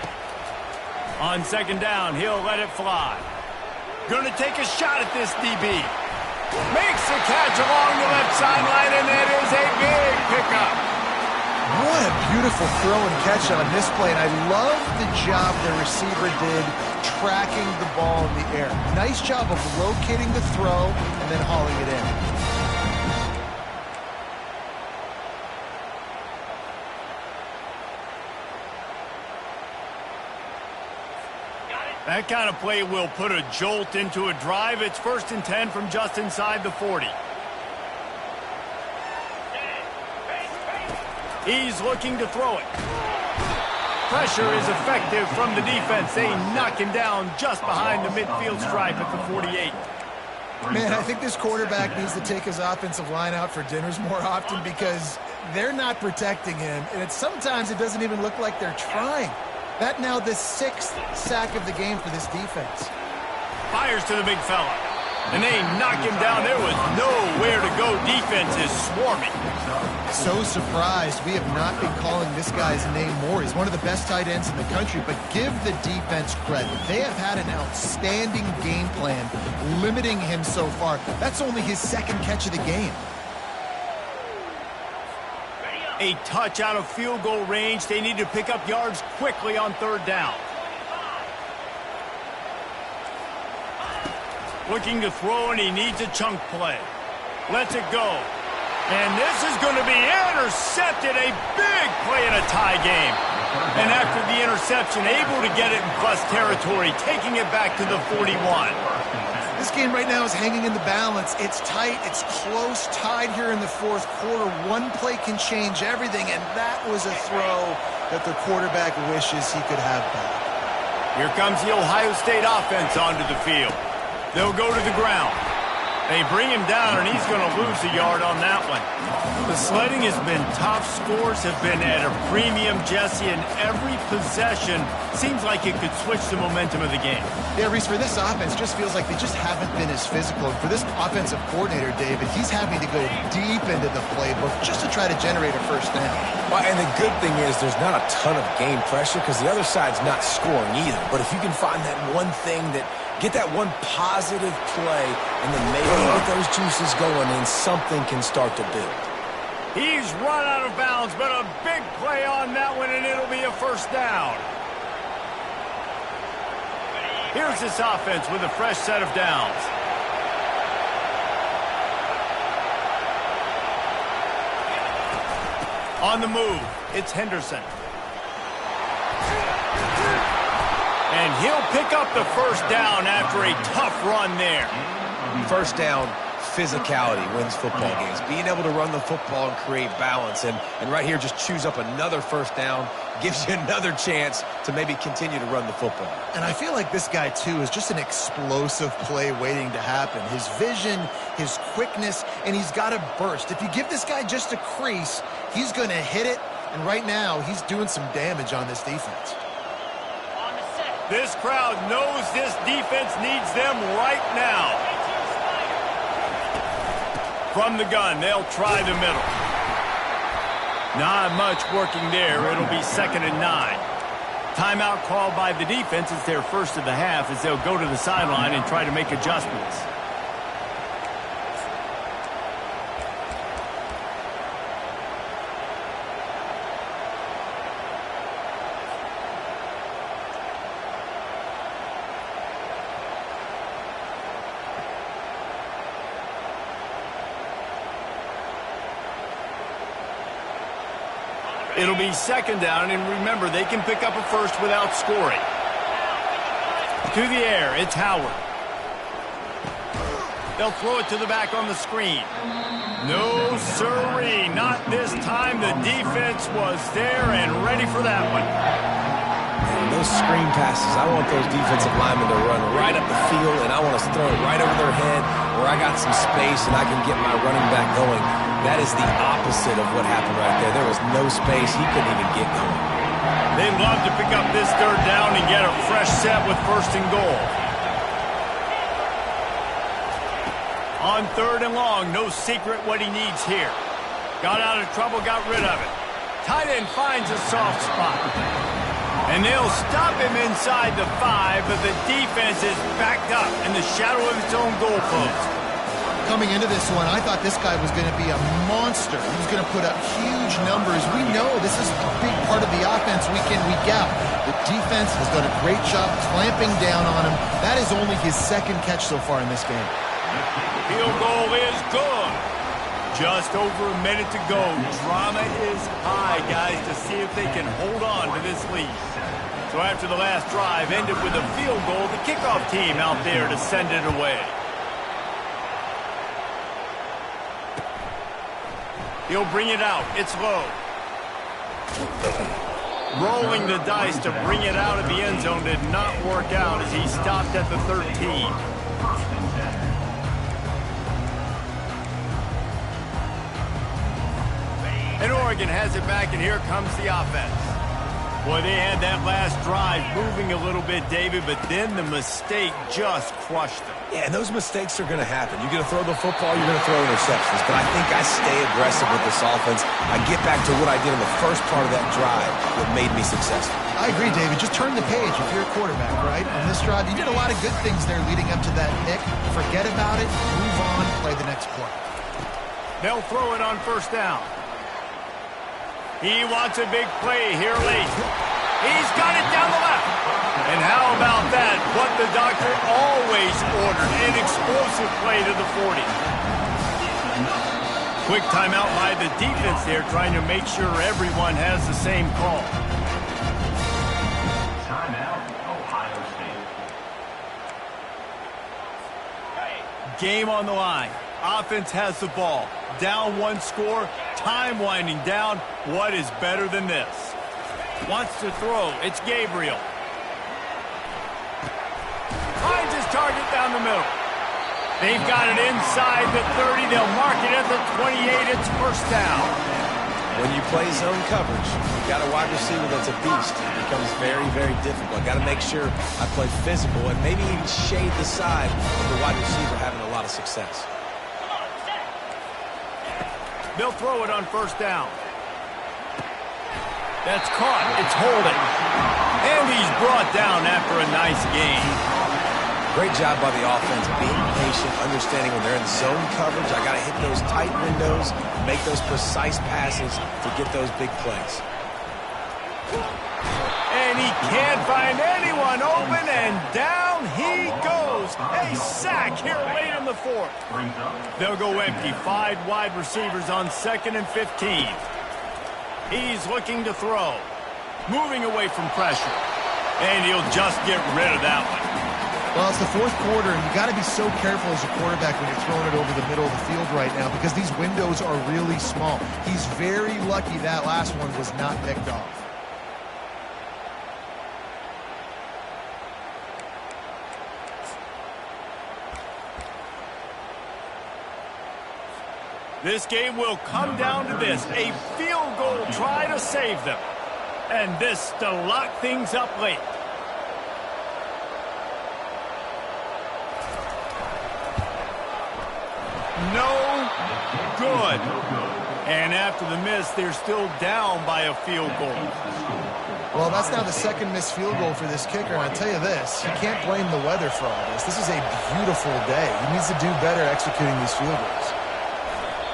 On second down, he'll let it fly. Going to take a shot at this DB. Makes the catch along the left sideline, and that is a big pickup. What a beautiful throw and catch on this play, and I love the job the receiver did tracking the ball in the air. Nice job of locating the throw and then hauling it in. That kind of play will put a jolt into a drive. It's 1st and 10 from just inside the 40. He's looking to throw it. Pressure is effective from the defense. They knock him down just behind the midfield stripe at the 48. Man, I think this quarterback needs to take his offensive line out for dinners more often because they're not protecting him, and sometimes it doesn't even look like they're trying. That now the 6th sack of the game for this defense. Fires to the big fella. And they knock him down. There was nowhere to go. Defense is swarming. So surprised we have not been calling this guy's name more. He's one of the best tight ends in the country, but give the defense credit. They have had an outstanding game plan limiting him so far. That's only his 2nd catch of the game. A touch out of field goal range. They need to pick up yards quickly on 3rd down. Looking to throw, and he needs a chunk play. Lets it go. And this is going to be intercepted. A big play in a tie game. And after the interception, able to get it in plus territory, taking it back to the 41. This game right now is hanging in the balance. It's tight, it's close, tied here in the 4th quarter. One play can change everything, and that was a throw that the quarterback wishes he could have back. Here comes the Ohio State offense onto the field. They'll go to the ground. They bring him down, and he's going to lose a yard on that one. The sledding has been tough. Scores have been at a premium, Jesse, and every possession seems like it could switch the momentum of the game. Yeah, Reese, for this offense, just feels like they just haven't been as physical. And for this offensive coordinator, David, he's having to go deep into the playbook just to try to generate a 1st down. Well, and the good thing is there's not a ton of game pressure because the other side's not scoring either. But if you can find that one thing get that one positive play, and then maybe get those juices going, and something can start to build. He's run out of bounds, but a big play on that one, and it'll be a 1st down. Here's this offense with a fresh set of downs. On the move, it's Henderson. And he'll pick up the 1st down after a tough run there. 1st down, physicality wins football games. Being able to run the football and create balance. And right here, just choose up another 1st down, gives you another chance to maybe continue to run the football. And I feel like this guy, too, is just an explosive play waiting to happen. His vision, his quickness, and he's got a burst. If you give this guy just a crease, he's going to hit it. And right now, he's doing some damage on this defense. This crowd knows this defense needs them right now. From the gun, they'll try the middle. Not much working there. It'll be 2nd and 9. Timeout called by the defense. It's their 1st of the half as they'll go to the sideline and try to make adjustments. It'll be 2nd down, and remember, they can pick up a 1st without scoring. To the air, it's Howard. They'll throw it to the back on the screen. No siree, not this time. The defense was there and ready for that one. And those screen passes, I want those defensive linemen to run right up the field, and I want to throw it right over their head where I got some space and I can get my running back going. That is the opposite of what happened right there. There was no space. He couldn't even get going. They'd love to pick up this third down and get a fresh set with 1st and goal. On 3rd and long, no secret what he needs here. Got out of trouble, got rid of it. Tight end finds a soft spot. And they'll stop him inside the 5, but the defense is backed up in the shadow of its own goalpost. Coming into this one, I thought this guy was going to be a monster. He was going to put up huge numbers. We know this is a big part of the offense week in, week out. The defense has done a great job clamping down on him. That is only his 2nd catch so far in this game. Field goal is good. Just over a minute to go. Drama is high, guys, to see if they can hold on to this lead. So after the last drive ended with a field goal, the kickoff team out there to send it away. He'll bring it out. It's low. Rolling the dice to bring it out of the end zone did not work out as he stopped at the 13. And Oregon has it back, and here comes the offense. Boy, they had that last drive moving a little bit, David, but then the mistake just crushed them. Yeah, and those mistakes are going to happen. You're going to throw the football, you're going to throw interceptions. But I think I stay aggressive with this offense. I get back to what I did in the first part of that drive that made me successful. I agree, David. Just turn the page if you're a quarterback, right? On this drive, you did a lot of good things there leading up to that pick. Forget about it, move on, play the next play. They'll throw it on 1st down. He wants a big play here late. He's got it down the left. And how about that? What the doctor always ordered, an explosive play to the 40. Quick timeout by the defense there, trying to make sure everyone has the same call. Timeout, Ohio State. Game on the line. Offense has the ball. Down 1 score. Time winding down. What is better than this? Wants to throw. It's Gabriel. Finds his target down the middle. They've got it inside the 30. They'll mark it at the 28. It's 1st down. When you play zone coverage, you got a wide receiver that's a beast. It becomes very, very difficult. Got to make sure I play physical and maybe even shade the side of the wide receiver having a lot of success. They'll throw it on 1st down. That's caught. It's holding. And he's brought down after a nice gain. Great job by the offense, being patient, understanding when they're in zone coverage, I got to hit those tight windows, make those precise passes to get those big plays. And he can't find anyone open, and down he goes. A sack here late in the 4th. They'll go empty. 5 wide receivers on 2nd and 15. He's looking to throw. Moving away from pressure. And he'll just get rid of that one. Well, it's the 4th quarter, and you got to be so careful as a quarterback when you're throwing it over the middle of the field right now because these windows are really small. He's very lucky that last one was not picked off. This game will come down to this, a field goal try to save them. And this to lock things up late. No good. And after the miss, they're still down by a field goal. Well, that's now the 2nd missed field goal for this kicker, and I'll tell you this, you can't blame the weather for all this. This is a beautiful day. He needs to do better executing these field goals.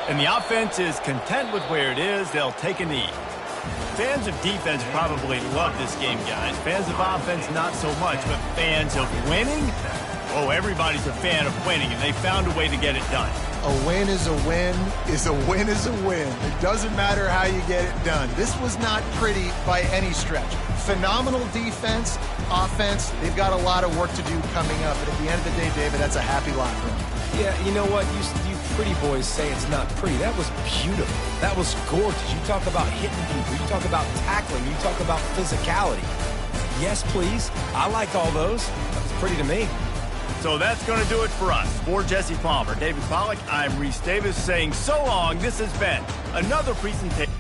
And the offense is content with where it is. They'll take a knee. Fans of defense probably love this game, guys. Fans of offense, not so much. But fans of winning? Oh, everybody's a fan of winning, and they found a way to get it done. A win is a win is a win is a win. It doesn't matter how you get it done. This was not pretty by any stretch. Phenomenal defense, offense. They've got a lot of work to do coming up. But at the end of the day, David, that's a happy locker room. Yeah, you know what? You pretty boys say it's not pretty. That was beautiful. That was gorgeous. You talk about hitting people. You talk about tackling. You talk about physicality. Yes, please. I liked all those. That was pretty to me. So that's going to do it for us. For Jesse Palmer, David Pollack, I'm Reese Davis saying so long. This has been another presentation.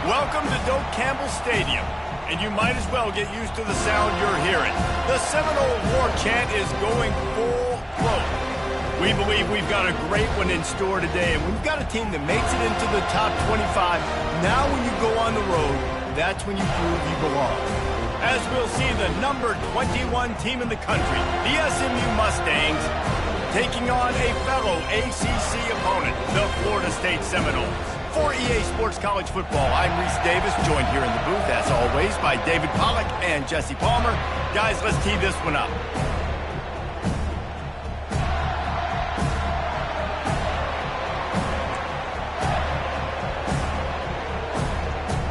Welcome to Doak Campbell Stadium, and you might as well get used to the sound you're hearing. The Seminole War chant is going full float. We believe we've got a great one in store today, and we've got a team that makes it into the top 25. Now when you go on the road, that's when you prove you belong. As we'll see the number 21 team in the country, the SMU Mustangs, taking on a fellow ACC opponent, the Florida State Seminoles. For EA Sports College Football, I'm Reese Davis, joined here in the booth, as always, by David Pollack and Jesse Palmer. Guys, let's tee this one up.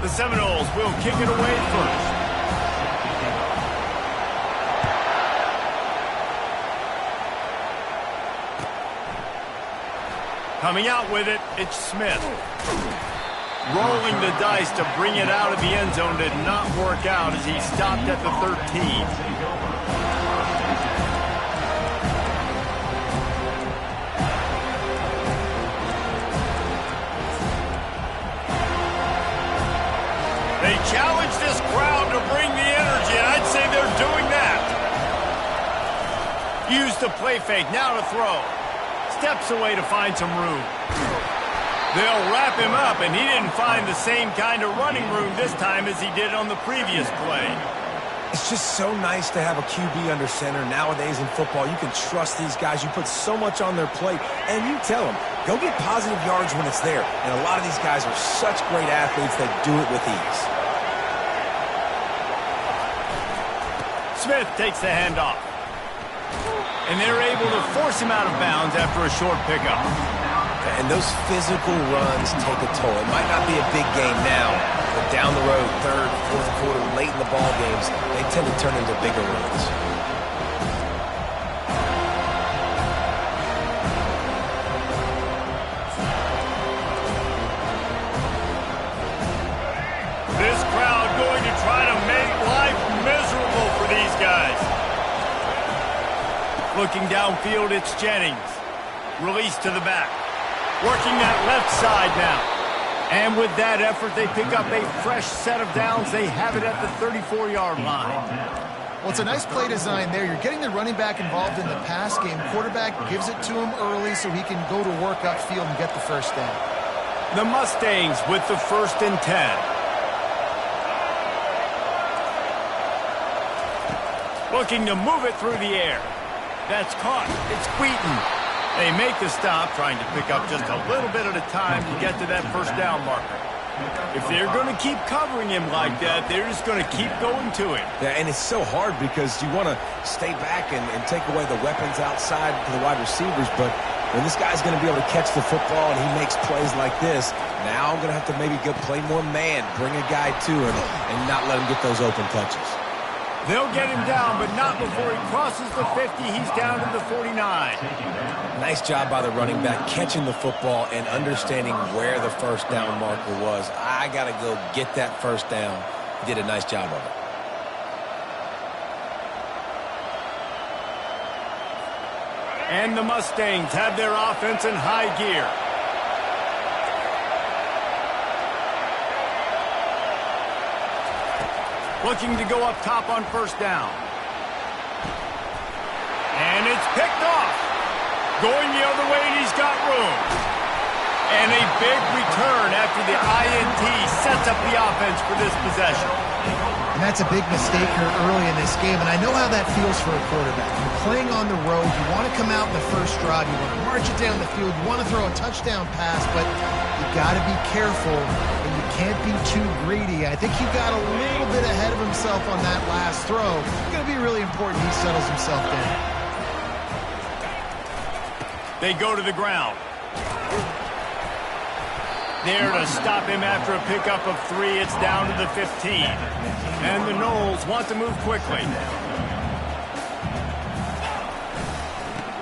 The Seminoles will kick it away first. Coming out with it, it's Smith. Rolling the dice to bring it out of the end zone did not work out as he stopped at the 13. They challenge this crowd to bring the energy, and I'd say they're doing that. Use the play fake, now to throw. Steps away to find some room. They'll wrap him up, and he didn't find the same kind of running room this time as he did on the previous play. It's just so nice to have a QB under center. Nowadays in football, you can trust these guys. You put so much on their plate, and you tell them, go get positive yards when it's there. And a lot of these guys are such great athletes that do it with ease. Smith takes the handoff. And they're able to force him out of bounds after a short pickup. And those physical runs take a toll. It might not be a big game now, but down the road, third, fourth quarter, late in the ball games, they tend to turn into bigger runs. This crowd going to try to make life miserable for these guys. Looking downfield, it's Jennings. Release to the back. Working that left side now. And with that effort, they pick up a fresh set of downs. They have it at the 34-yard line. Well, it's a nice play design there. You're getting the running back involved in the pass game. Quarterback gives it to him early so he can go to work upfield and get the first down. The Mustangs with the 1st and 10. Looking to move it through the air. That's caught. It's Wheaton. They make the stop, trying to pick up just a little bit at a time to get to that first down marker. If they're going to keep covering him like that, they're just going to keep going to him. Yeah, and it's so hard because you want to stay back and take away the weapons outside to the wide receivers, but when this guy's going to be able to catch the football and he makes plays like this, now I'm going to have to maybe go play more man, bring a guy to him, and not let him get those open touches. They'll get him down, but not before he crosses the 50. He's down to the 49. Nice job by the running back catching the football and understanding where the first down marker was. I got to go get that first down. He did a nice job of it. And the Mustangs have their offense in high gear. Looking to go up top on first down. And it's picked off. Going the other way, and he's got room. And a big return after the INT sets up the offense for this possession. And that's a big mistake here early in this game, and I know how that feels for a quarterback. You're playing on the road. You want to come out in the first drive. You want to march it down the field. You want to throw a touchdown pass, but you got to be careful, and you can't be too greedy. I think he got a little bit ahead of himself on that last throw. It's going to be really important he settles himself down. They go to the ground. There to stop him after a pickup of 3. It's down to the 15. And the Noles want to move quickly.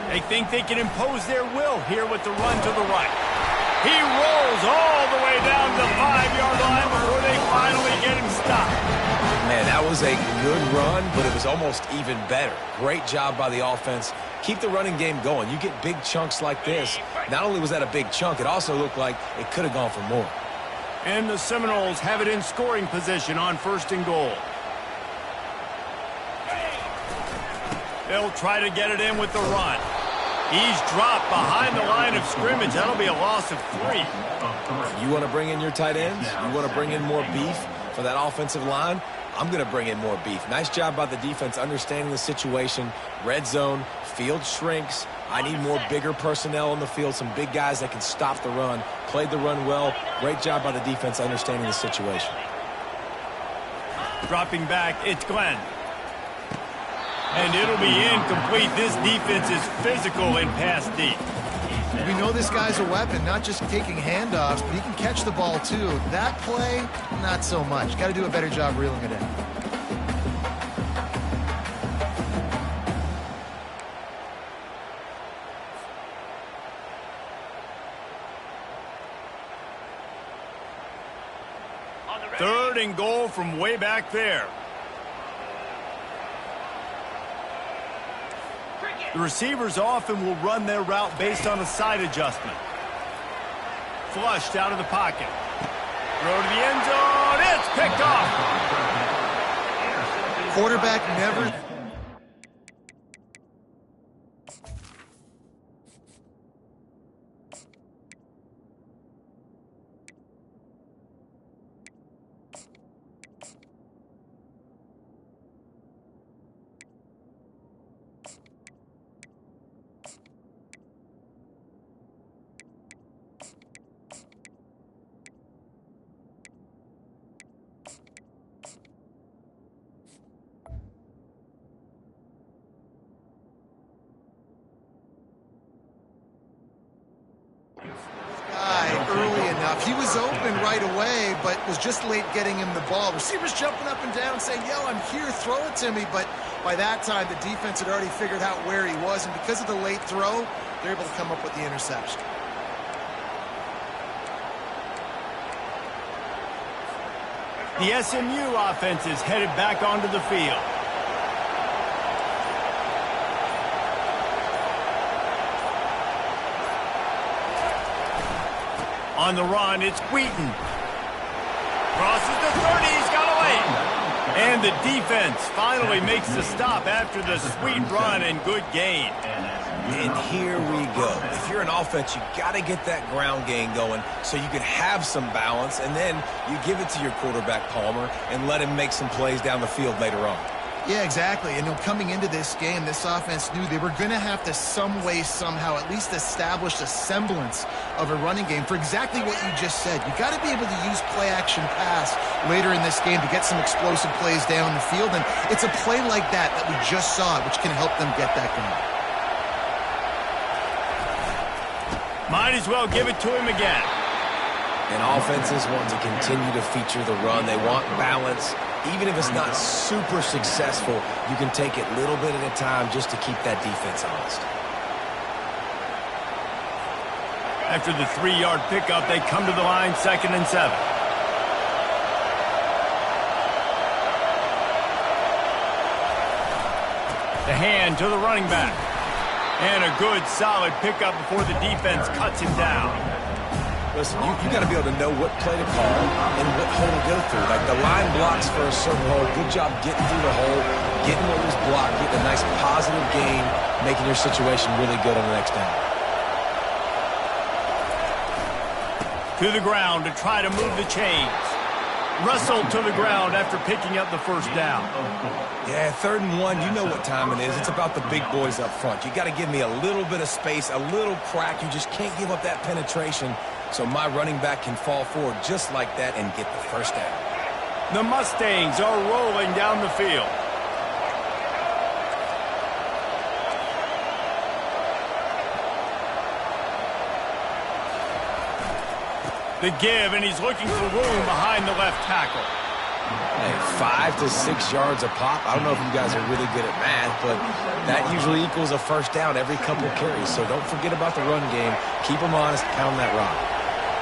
They think they can impose their will here with the run to the right. He rolls all the way down the 5-yard line before they finally get him stopped. Man, that was a good run, but it was almost even better. Great job by the offense. Keep the running game going. You get big chunks like this. Not only was that a big chunk, it also looked like it could have gone for more. And the Seminoles have it in scoring position on 1st and goal. They'll try to get it in with the run. He's dropped behind the line of scrimmage. That'll be a loss of 3. You want to bring in your tight ends? You want to bring in more beef for that offensive line? I'm going to bring in more beef. Nice job by the defense understanding the situation. Red zone, field shrinks. I need more bigger personnel on the field, some big guys that can stop the run. Played the run well. Great job by the defense understanding the situation. Dropping back, it's Glenn. And it'll be incomplete. This defense is physical in pass deep. We know this guy's a weapon, not just taking handoffs, but he can catch the ball too. That play, not so much. Got to do a better job reeling it in. Third and goal from way back there. The receivers often will run their route based on a side adjustment. Flushed out of the pocket. Throw to the end zone. It's picked off. Quarterback never... early enough. He was open right away, but was just late getting him the ball. Receivers jumping up and down saying, yo, I'm here, throw it to me. But by that time, the defense had already figured out where he was, and because of the late throw, they're able to come up with the interception. The SMU offense is headed back onto the field. On the run, it's Wheaton. Crosses the 30, he's got away. And the defense finally makes the stop after the sweet run and good gain. And here we go. If you're an offense, you got to get that ground game going so you can have some balance, and then you give it to your quarterback, Palmer, and let him make some plays down the field later on. Yeah, exactly. And coming into this game, this offense knew they were going to have to some way, somehow, at least establish a semblance of a running game for exactly what you just said. You got to be able to use play-action pass later in this game to get some explosive plays down the field. And it's a play like that we just saw, which can help them get that going. Might as well give it to him again. And offenses want to continue to feature the run. They want balance. Even if it's not super successful, you can take it little bit at a time just to keep that defense honest. After the 3-yard pickup, they come to the line, 2nd and 7. The hand to the running back. And a good, solid pickup before the defense cuts him down. Listen, you got to be able to know what play to call and what hole to go through. Like the line blocks for a certain hole. Good job getting through the hole, getting what was blocked, getting a nice positive gain, making your situation really good on the next down. To the ground to try to move the chains. Russell to the ground after picking up the first down. Yeah, 3rd and 1, you know what time it is. It's about the big boys up front. You got to give me a little bit of space, a little crack. You just can't give up that penetration so my running back can fall forward just like that and get the first down. The Mustangs are rolling down the field. The give, and he's looking for room behind the left tackle. Hey, 5 to 6 yards a pop. I don't know if you guys are really good at math, but that usually equals a first down every couple carries. So don't forget about the run game. Keep them honest, pound that rock.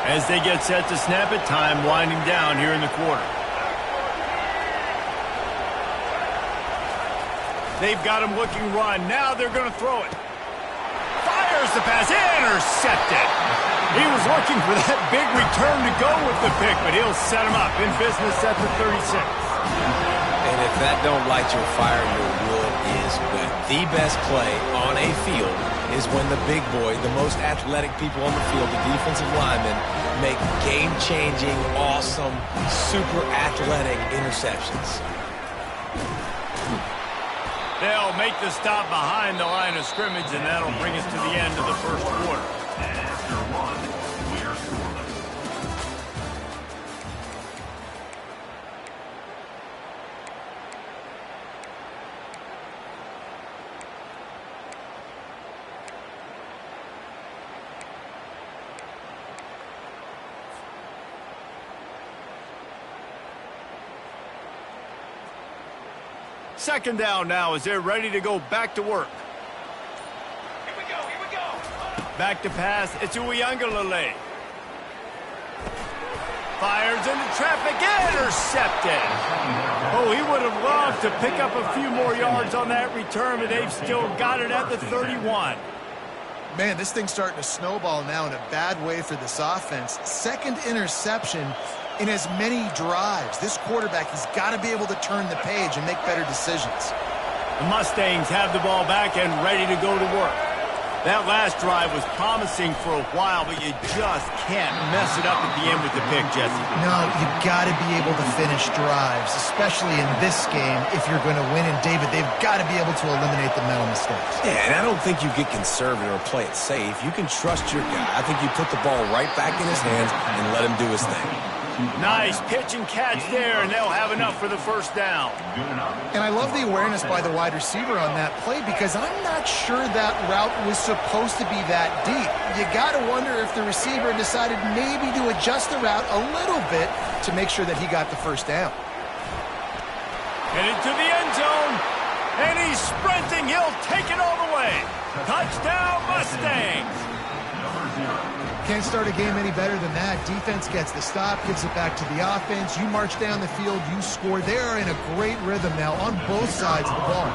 As they get set to snap it, time winding down here in the quarter. They've got him looking run. Now they're going to throw it. Fires the pass. Intercepted. He was looking for that big return to go with the pick, but he'll set him up in business at the 36. And if that don't light your fire, your wood is wet. The best play on a field is when the big boy, the most athletic people on the field, the defensive linemen, make game-changing, awesome, super athletic interceptions. They'll make the stop behind the line of scrimmage, and that'll bring us to the end of the first quarter. And after 1, we are scoreless. Second down now as they're ready to go back to work. Here we go. Back to pass. It's Uiagalelei. Fires into traffic, intercepted. Oh, he would have loved to pick up a few more yards on that return, but they've still got it at the 31. Man, this thing's starting to snowball now in a bad way for this offense. Second interception in as many drives. This quarterback has got to be able to turn the page and make better decisions. The Mustangs have the ball back and ready to go to work. That last drive was promising for a while, but you just can't mess it up at the end with the pick, Jesse. No, you've got to be able to finish drives, especially in this game if you're going to win. And, David, they've got to be able to eliminate the mental mistakes. Yeah, and I don't think you get conservative or play it safe. You can trust your guy. I think you put the ball right back in his hands and let him do his thing. Nice pitch and catch there, and they'll have enough for the first down. And I love the awareness by the wide receiver on that play because I'm not sure that route was supposed to be that deep. You got to wonder if the receiver decided maybe to adjust the route a little bit to make sure that he got the first down. Headed to the end zone, and he's sprinting. He'll take it all the way. Touchdown, Mustangs. Can't start a game any better than that. Defense gets the stop, gives it back to the offense. You march down the field, you score. They are in a great rhythm now on both sides of the ball.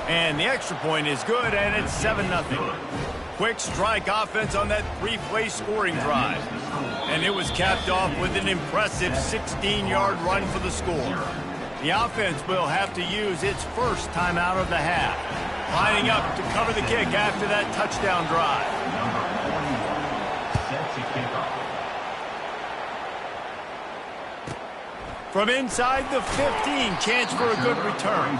And the extra point is good, and it's 7-0. Quick strike offense on that three-play scoring drive. And it was capped off with an impressive 16-yard run for the score. The offense will have to use its first timeout of the half. Lining up to cover the kick after that touchdown drive. From inside the 15, chance for a good return.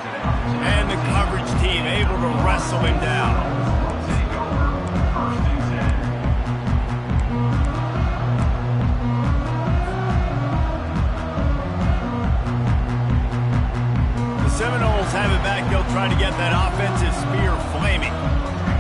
And the coverage team able to wrestle him down. Seminoles have it back. They'll try to get that offensive spear flaming.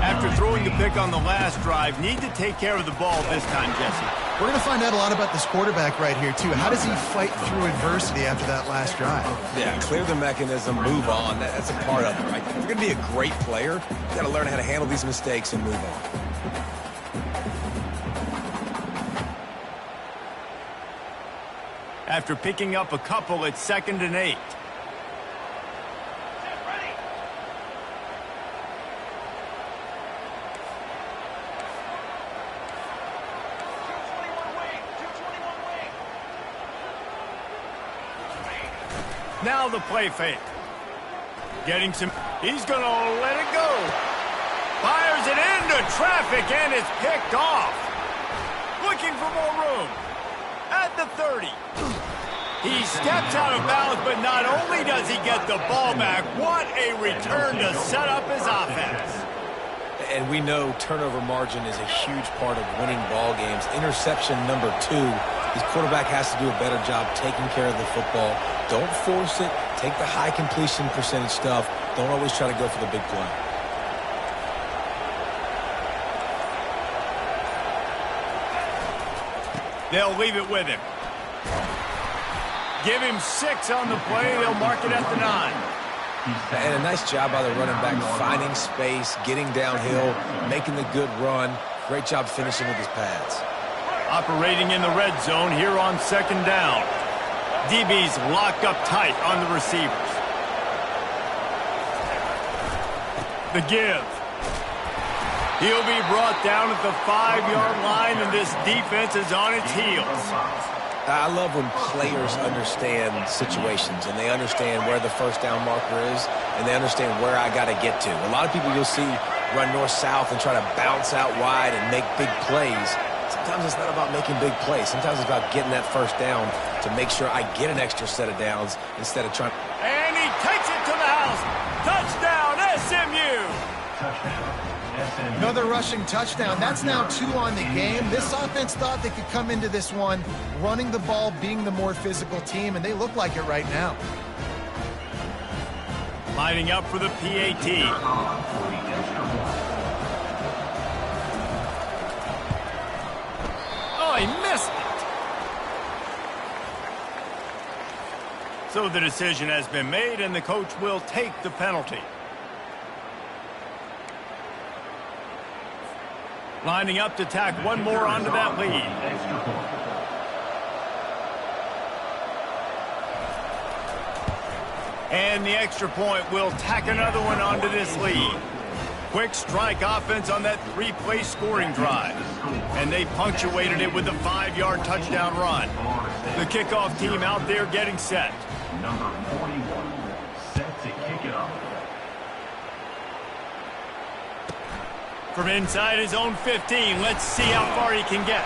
After throwing the pick on the last drive, need to take care of the ball this time, Jesse. We're going to find out a lot about this quarterback right here, too. How does he fight through adversity after that last drive? Yeah, clear the mechanism, move on. That's a part of it, right? If you're going to be a great player, you've got to learn how to handle these mistakes and move on. After picking up a couple, it's 2nd and 8. Now the play fake. Getting some. He's going to let it go. Fires it into traffic, and it's picked off. Looking for more room. At the 30. He steps out of bounds, but not only does he get the ball back, what a return to set up his offense. And we know turnover margin is a huge part of winning ball games. Interception number 2. His quarterback has to do a better job taking care of the football. Don't force it. Take the high completion percentage stuff. Don't always try to go for the big play. They'll leave it with him. Give him 6 on the play. They'll mark it at the 9. And a nice job by the running back, finding space, getting downhill, making the good run. Great job finishing with his pads. Operating in the red zone here on 2nd down. DB's locked up tight on the receivers. The give. He'll be brought down at the 5-yard line, and this defense is on its heels. I love when players understand situations and they understand where the first down marker is and they understand where I got to get to. A lot of people you'll see run north-south and try to bounce out wide and make big plays. Sometimes it's not about making big plays. Sometimes it's about getting that first down to make sure I get an extra set of downs instead of trying. And he takes it to the house. Touchdown, SMU. Another rushing touchdown. That's now 2 on the game. This offense thought they could come into this one running the ball, being the more physical team, and they look like it right now. Lining up for the PAT. Oh, he missed it. So the decision has been made, and the coach will take the penalty. Lining up to tack one more onto that lead. Extra point. And the extra point will tack another one onto this lead. Quick strike offense on that 3-play scoring drive. And they punctuated it with a 5-yard touchdown run. The kickoff team out there getting set. Number 41, set to kick it off. From inside his own 15, let's see how far he can get.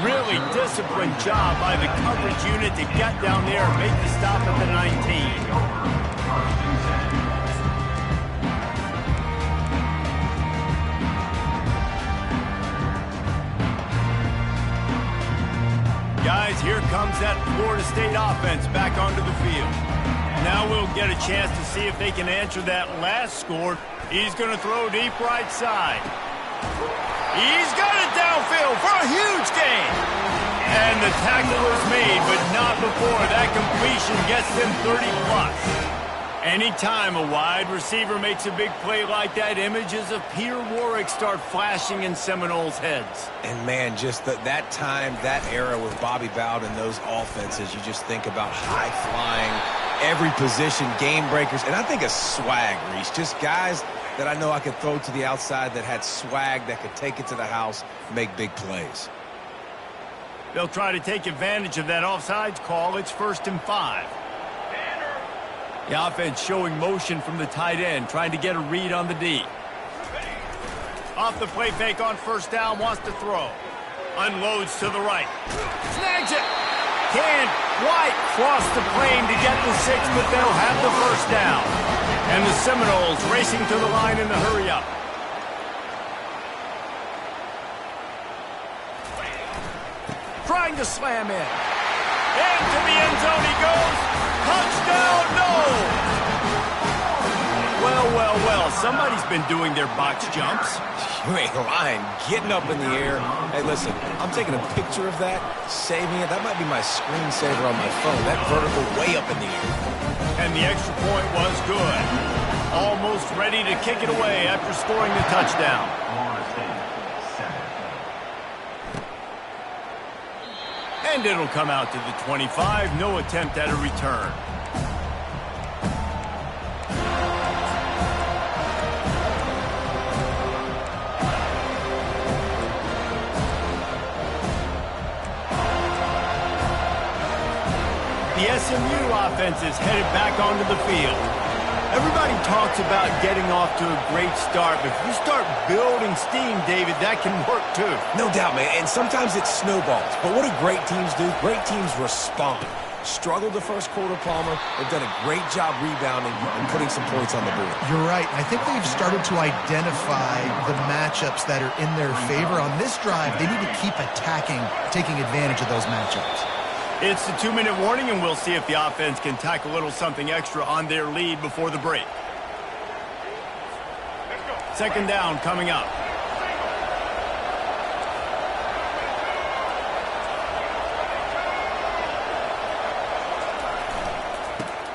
Really disciplined job by the coverage unit to get down there and make the stop at the 19. Guys, here comes that Florida State offense back onto the field. Now we'll get a chance to see if they can answer that last score. He's going to throw deep right side. He's got it downfield for a huge gain. And the tackle is made, but not before that completion gets them 30+. Anytime a wide receiver makes a big play like that, images of Peter Warrick start flashing in Seminoles' heads. And, man, just that time, that era with Bobby Bowden and those offenses, you just think about high-flying, every position, game breakers, and I think of swag, Reese. Just guys that I know I could throw to the outside that had swag, that could take it to the house, make big plays. They'll try to take advantage of that offsides call. It's 1st and 5. The offense showing motion from the tight end, trying to get a read on the D. Off the play fake on 1st down, wants to throw. Unloads to the right. Snags it. Can't quite cross the plane to get the 6, but they'll have the 1st down. And the Seminoles racing to the line in the hurry-up. Trying to slam in. Into the end zone he goes. Touchdown, no! Well, somebody's been doing their box jumps. You ain't lying. Getting up in the air. Hey, listen, I'm taking a picture of that, saving it. That might be my screensaver on my phone. That vertical way up in the air. And the extra point was good. Almost ready to kick it away after scoring the touchdown. Florida State, 7. And it'll come out to the 25. No attempt at a return. The SMU offense is headed back onto the field. Everybody talks about getting off to a great start, but if you start building steam, David, that can work too. No doubt, man, and sometimes it snowballs. But what do great teams do? Great teams respond. Struggled the first quarter, Palmer. They've done a great job rebounding and putting some points on the board. You're right. I think they've started to identify the matchups that are in their favor. On this drive, they need to keep attacking, taking advantage of those matchups. It's the 2-minute warning, and we'll see if the offense can tack a little something extra on their lead before the break. 2nd down coming up.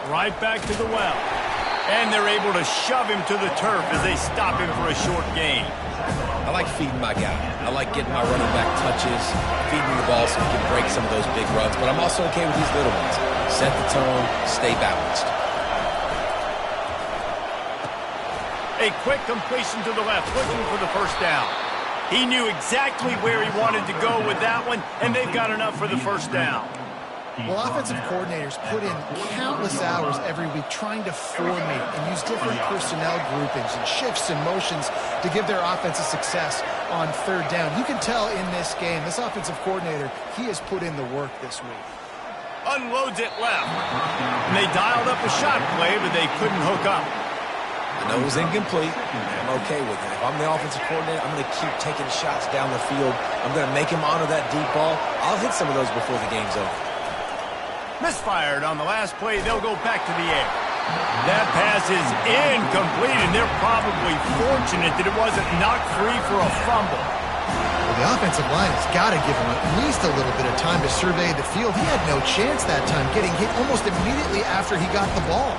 Right back to the well. And they're able to shove him to the turf as they stop him for a short gain. I like feeding my guy. I like getting my running back touches, feeding the ball so he can break some of those big runs. But I'm also okay with these little ones. Set the tone, stay balanced. A quick completion to the left, looking for the 1st down. He knew exactly where he wanted to go with that one, and they've got enough for the 1st down. Well, offensive coordinators put in countless hours every week trying to formate and use different personnel groupings and shifts and motions to give their offensive success on 3rd down. You can tell in this game, this offensive coordinator, he has put in the work this week. Unloads it left. And they dialed up a shot play, but they couldn't hook up. I know it was incomplete. I'm okay with it. If I'm the offensive coordinator, I'm going to keep taking shots down the field. I'm going to make him honor that deep ball. I'll hit some of those before the game's over. Misfired on the last play. They'll go back to the air. That pass is incomplete, and they're probably fortunate that it wasn't knocked free for a fumble. Well, the offensive line has got to give him at least a little bit of time to survey the field. He had no chance that time, getting hit almost immediately after he got the ball.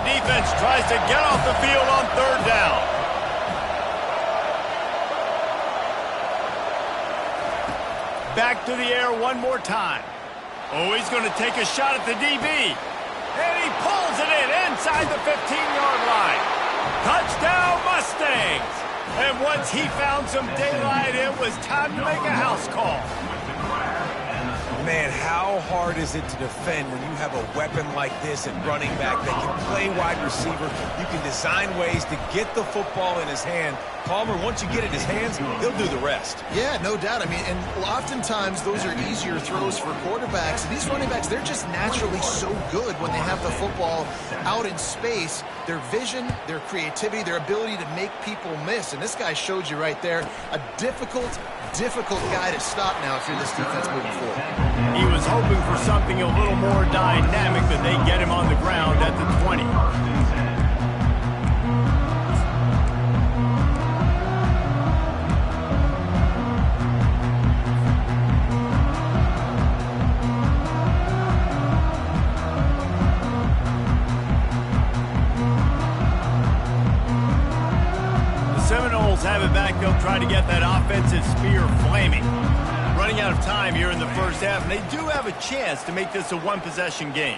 the defense tries to get off the field on third down. Back to the air one more time. Oh, he's going to take a shot at the DB. And he pulls it in inside the 15-yard line. Touchdown, Mustangs! And once he found some daylight, it was time to make a house call. Man, how hard is it to defend when you have a weapon like this at running back that can play wide receiver? You can design ways to get the football in his hand. Palmer, once you get it in his hands, he'll do the rest. Yeah, no doubt. I mean, and oftentimes those are easier throws for quarterbacks. And these running backs, they're just naturally so good when they have the football out in space. Their vision, their creativity, their ability to make people miss. And this guy showed you right there, a difficult guy to stop now if you're this defense moving forward. He was hoping for something a little more dynamic, but they get him on the ground at the 20. Have it back. They'll try to get that offensive spear flaming. Running out of time here in the first half, and they do have a chance to make this a one-possession game.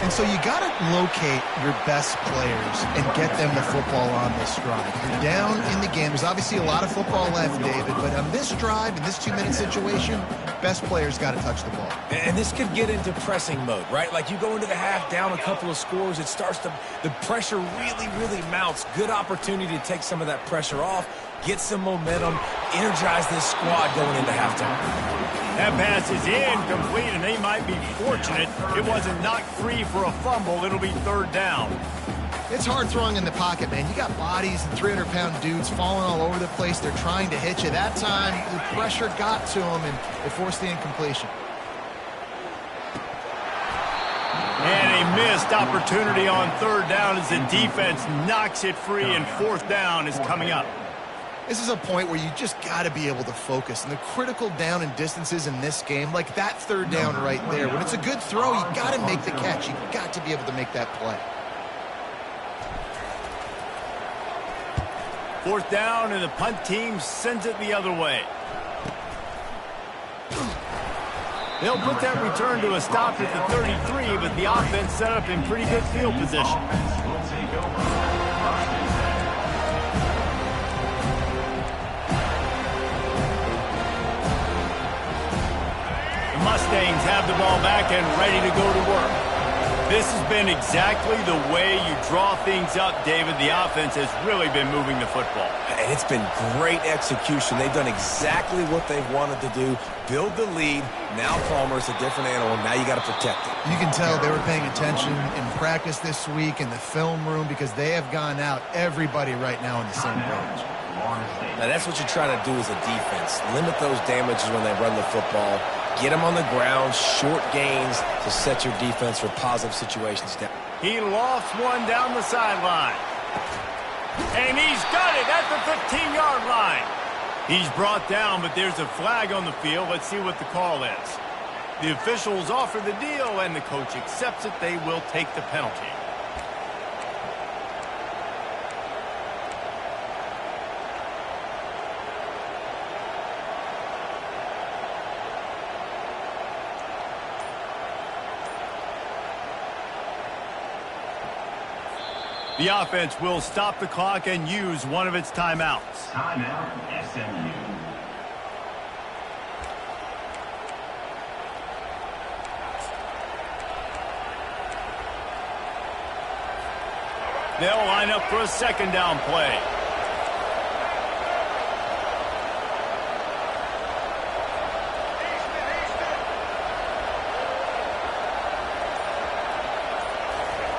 And so you got to locate your best players and get them the football on this drive. You're down in the game. There's obviously a lot of football left, David, but on this drive, in this 2-minute situation, best players got to touch the ball. And this could get into pressing mode, right? Like you go into the half down a couple of scores, it starts to, the pressure really mounts. Good opportunity to take some of that pressure off, get some momentum, energize this squad going into halftime. That pass is incomplete, and they might be fortunate it wasn't knocked free for a fumble. It'll be third down. It's hard throwing in the pocket, man. You got bodies and 300-pound dudes falling all over the place. They're trying to hit you. That time, the pressure got to them, and it forced the incompletion. And a missed opportunity on third down as the defense knocks it free, and fourth down is coming up. This is a point where you just got to be able to focus. And the critical down and distances in this game, like that third down right there, when it's a good throw, you got to make the catch. You got to be able to make that play. Fourth down, and the punt team sends it the other way. They'll put that return to a stop at the 33, but the offense set up in pretty good field position. Mustangs have the ball back and ready to go to work. This has been exactly the way you draw things up, David. The offense has really been moving the football. And it's been great execution. They've done exactly what they've wanted to do. Build the lead. Now Palmer's a different animal. Now you got to protect it. You can tell they were paying attention in practice this week in the film room because they have gone out, everybody right now on the same page. Now that's what you try to do as a defense. Limit those damages when they run the football. Get them on the ground, short gains to set your defense for positive situations down. He lofts one down the sideline. And he's got it at the 15-yard line. He's brought down, but there's a flag on the field. Let's see what the call is. The officials offer the deal, and the coach accepts it. They will take the penalty. The offense will stop the clock and use one of its timeouts. Timeout, SMU. They'll line up for a second down play.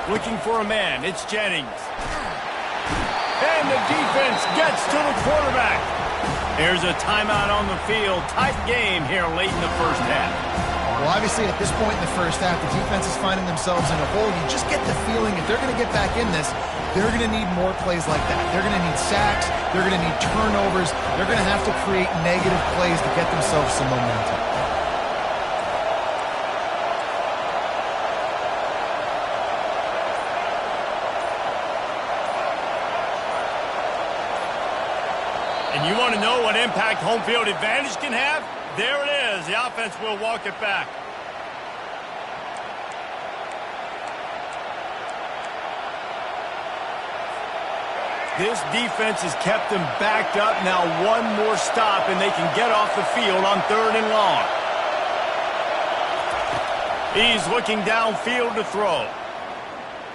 Looking for a man, it's Jennings. And the defense gets to the quarterback. There's a timeout on the field. Tight game here late in the first half. Well, obviously, at this point in the first half, the defense is finding themselves in a hole. You just get the feeling if they're going to get back in this, they're going to need more plays like that. They're going to need sacks. They're going to need turnovers. They're going to have to create negative plays to get themselves some momentum. want to know what impact home field advantage can have? There it is. The offense will walk it back. This defense has kept them backed up. Now one more stop, and they can get off the field on 3rd and long. He's looking downfield to throw.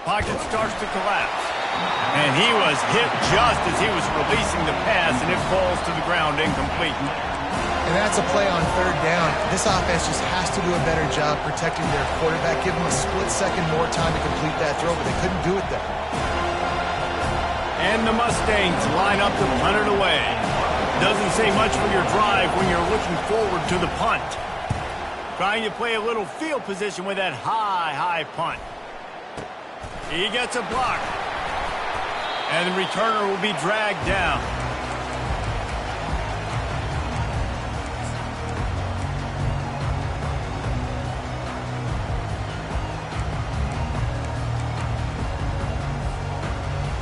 Pocket starts to collapse. And he was hit just as he was releasing the pass, and it falls to the ground incomplete. And that's a play on 3rd down. This offense just has to do a better job protecting their quarterback. Give them a split second more time to complete that throw, but they couldn't do it there. And the Mustangs line up to punt it away. Doesn't say much for your drive when you're looking forward to the punt. Trying to play a little field position with that high punt. He gets a block. And the returner will be dragged down.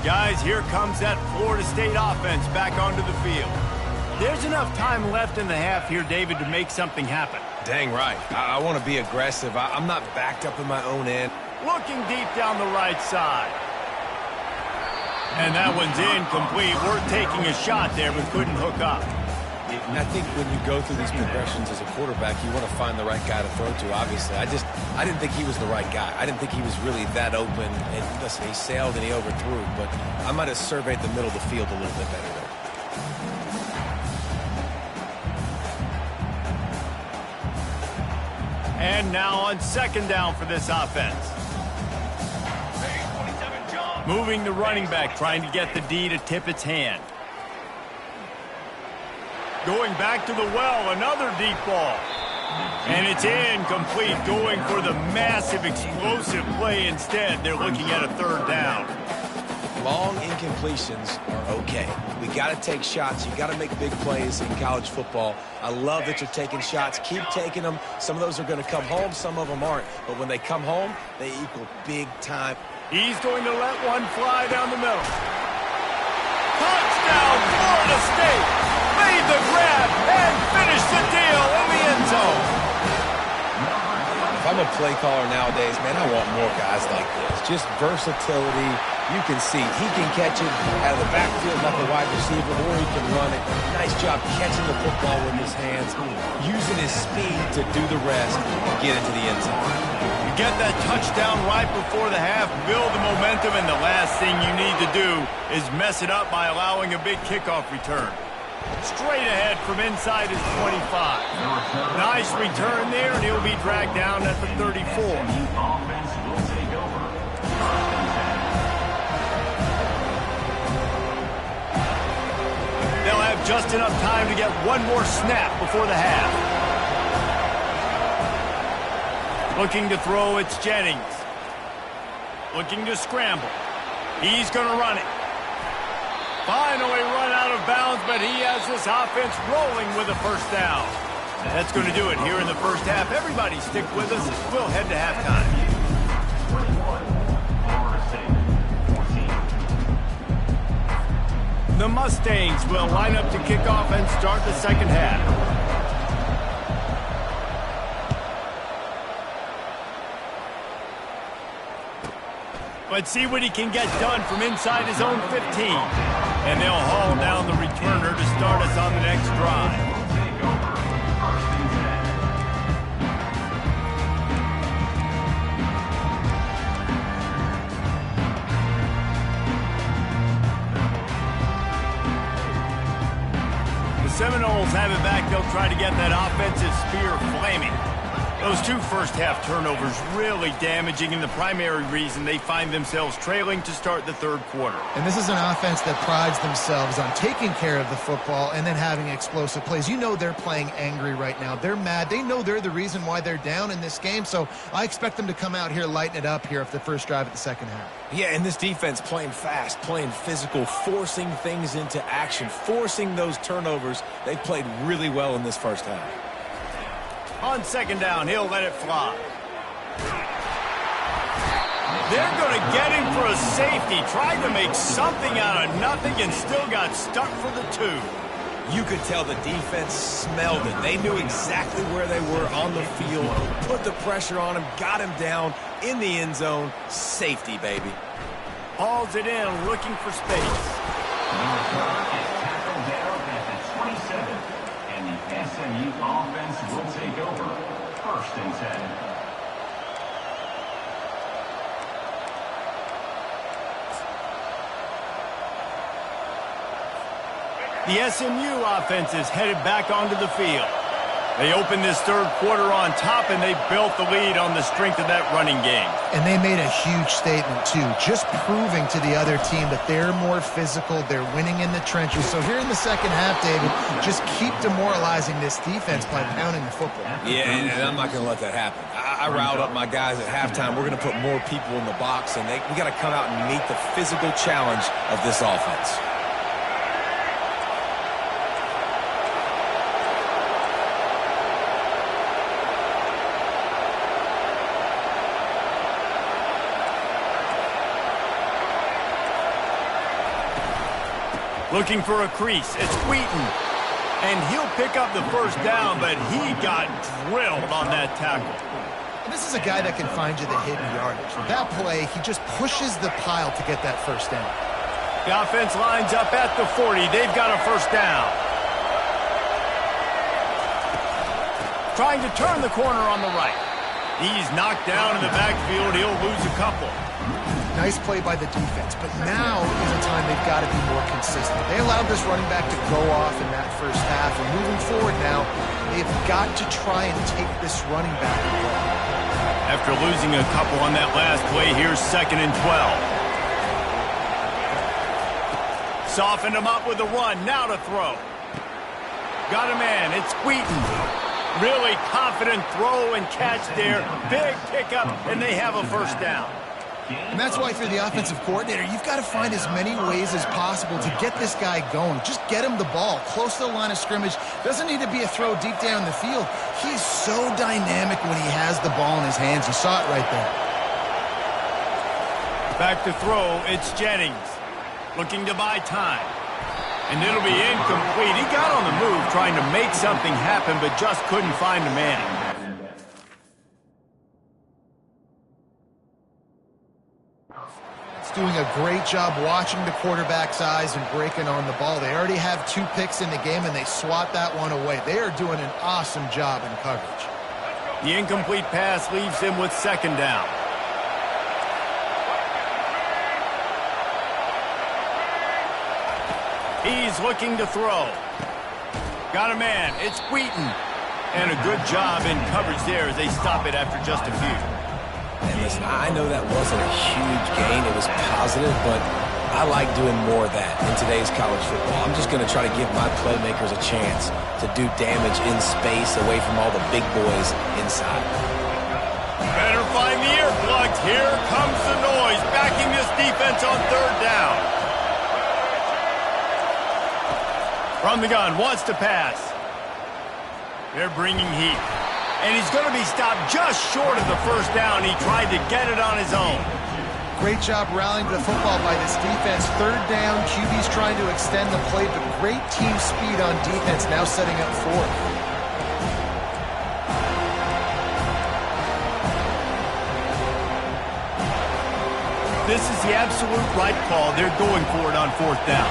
Guys, here comes that Florida State offense back onto the field. There's enough time left in the half here, David, to make something happen. Dang right. I want to be aggressive. I'm not backed up in my own end. Looking deep down the right side. And that one's incomplete. We're taking a shot there, but couldn't hook up. And I think when you go through these progressions as a quarterback, you want to find the right guy to throw to, obviously. I didn't think he was the right guy. I didn't think he was really that open. And listen, he sailed and he overthrew, but I might have surveyed the middle of the field a little bit better there. And now on 2nd down for this offense. Moving the running back, trying to get the D to tip its hand. Going back to the well, another deep ball. And it's incomplete, going for the massive explosive play instead. They're looking at a 3rd down. Long incompletions are okay. We got to take shots. You got to make big plays in college football. I love that you're taking shots. Keep taking them. Some of those are going to come home. Some of them aren't. But when they come home, they equal big time. He's going to let one fly down the middle. Touchdown, Florida State! Made the grab and finished the deal in the end zone. If I'm a play caller nowadays, man, I want more guys like this. Just versatility. You can see he can catch it out of the backfield like a wide receiver, or he can run it. Nice job catching the football with his hands, using his speed to do the rest and get into the end zone. You get that touchdown right before the half, build the momentum, and the last thing you need to do is mess it up by allowing a big kickoff return. Straight ahead from inside his 25. Nice return there, and he'll be dragged down at the 34. Offense will take over. They'll have just enough time to get one more snap before the half. Looking to throw, it's Jennings. Looking to scramble. He's going to run it. Finally run out of bounds, but he has this offense rolling with a 1st down. That's going to do it here in the first half. Everybody stick with us as we'll head to halftime. 21, Florida State, 14. The Mustangs will line up to kick off and start the 2nd half. Let's see what he can get done from inside his own 15. And they'll haul down the returner to start us on the next drive. Take over. 1st and 10. The Seminoles have it back. They'll try to get that offensive spear flaming. Those 2 first-half turnovers really damaging, and the primary reason they find themselves trailing to start the 3rd quarter. And this is an offense that prides themselves on taking care of the football and then having explosive plays. You know they're playing angry right now. They're mad. They know they're the reason why they're down in this game, so I expect them to come out here, lighten it up here for the first drive of the 2nd half. Yeah, and this defense playing fast, playing physical, forcing things into action, forcing those turnovers. They played really well in this first half. On 2nd down, he'll let it fly. They're going to get him for a safety. Tried to make something out of nothing and still got stuck for the 2. You could tell the defense smelled it. They knew exactly where they were on the field, put the pressure on him, got him down in the end zone. Safety, baby. Hauls it in, looking for space. The return is tackled down at the 27, and the SMU offense will take over. 1st and 10. The SMU offense is headed back onto the field. They opened this third quarter on top, and they built the lead on the strength of that running game. And they made a huge statement, too, just proving to the other team that they're more physical, they're winning in the trenches. So here in the second half, David, just keep demoralizing this defense by pounding the football. Yeah, and I'm not going to let that happen. I riled up my guys at halftime. We're going to put more people in the box, and we got to come out and meet the physical challenge of this offense. Looking for a crease. It's Wheaton. And he'll pick up the first down, but he got drilled on that tackle. And this is a guy that can find you the hidden yardage. With that play, he just pushes the pile to get that first down. The offense lines up at the 40. They've got a first down. Trying to turn the corner on the right. He's knocked down in the backfield. He'll lose a couple. Nice play by the defense, but now is a time they've got to be more consistent. They allowed this running back to go off in that first half, and moving forward now, they've got to try and take this running back away. After losing a couple on that last play, here's 2nd and 12. Softened him up with a run, now to throw. Got a man, it's Wheaton. Really confident throw and catch there. Big pickup, and they have a first down. And that's why, for the offensive coordinator, you've got to find as many ways as possible to get this guy going. Just get him the ball close to the line of scrimmage. Doesn't need to be a throw deep down the field. He's so dynamic when he has the ball in his hands. You saw it right there. Back to throw, it's Jennings. Looking to buy time. And it'll be incomplete. He got on the move trying to make something happen, but just couldn't find the man. Doing a great job watching the quarterback's eyes and breaking on the ball. They already have 2 picks in the game, and they swat that one away. They are doing an awesome job in coverage. The incomplete pass leaves him with 2nd down. He's looking to throw. Got a man. It's Wheaton. And a good job in coverage there as they stop it after just a few. And listen, I know that wasn't a huge gain. It was positive, but I like doing more of that in today's college football. I'm just going to try to give my playmakers a chance to do damage in space away from all the big boys inside. Better find the earplugs. Here comes the noise, backing this defense on 3rd down. From the gun, wants to pass. They're bringing heat. And he's going to be stopped just short of the first down. He tried to get it on his own. Great job rallying to the football by this defense. 3rd down, QB's trying to extend the play, but great team speed on defense, now setting up 4th. This is the absolute right call. They're going for it on 4th down.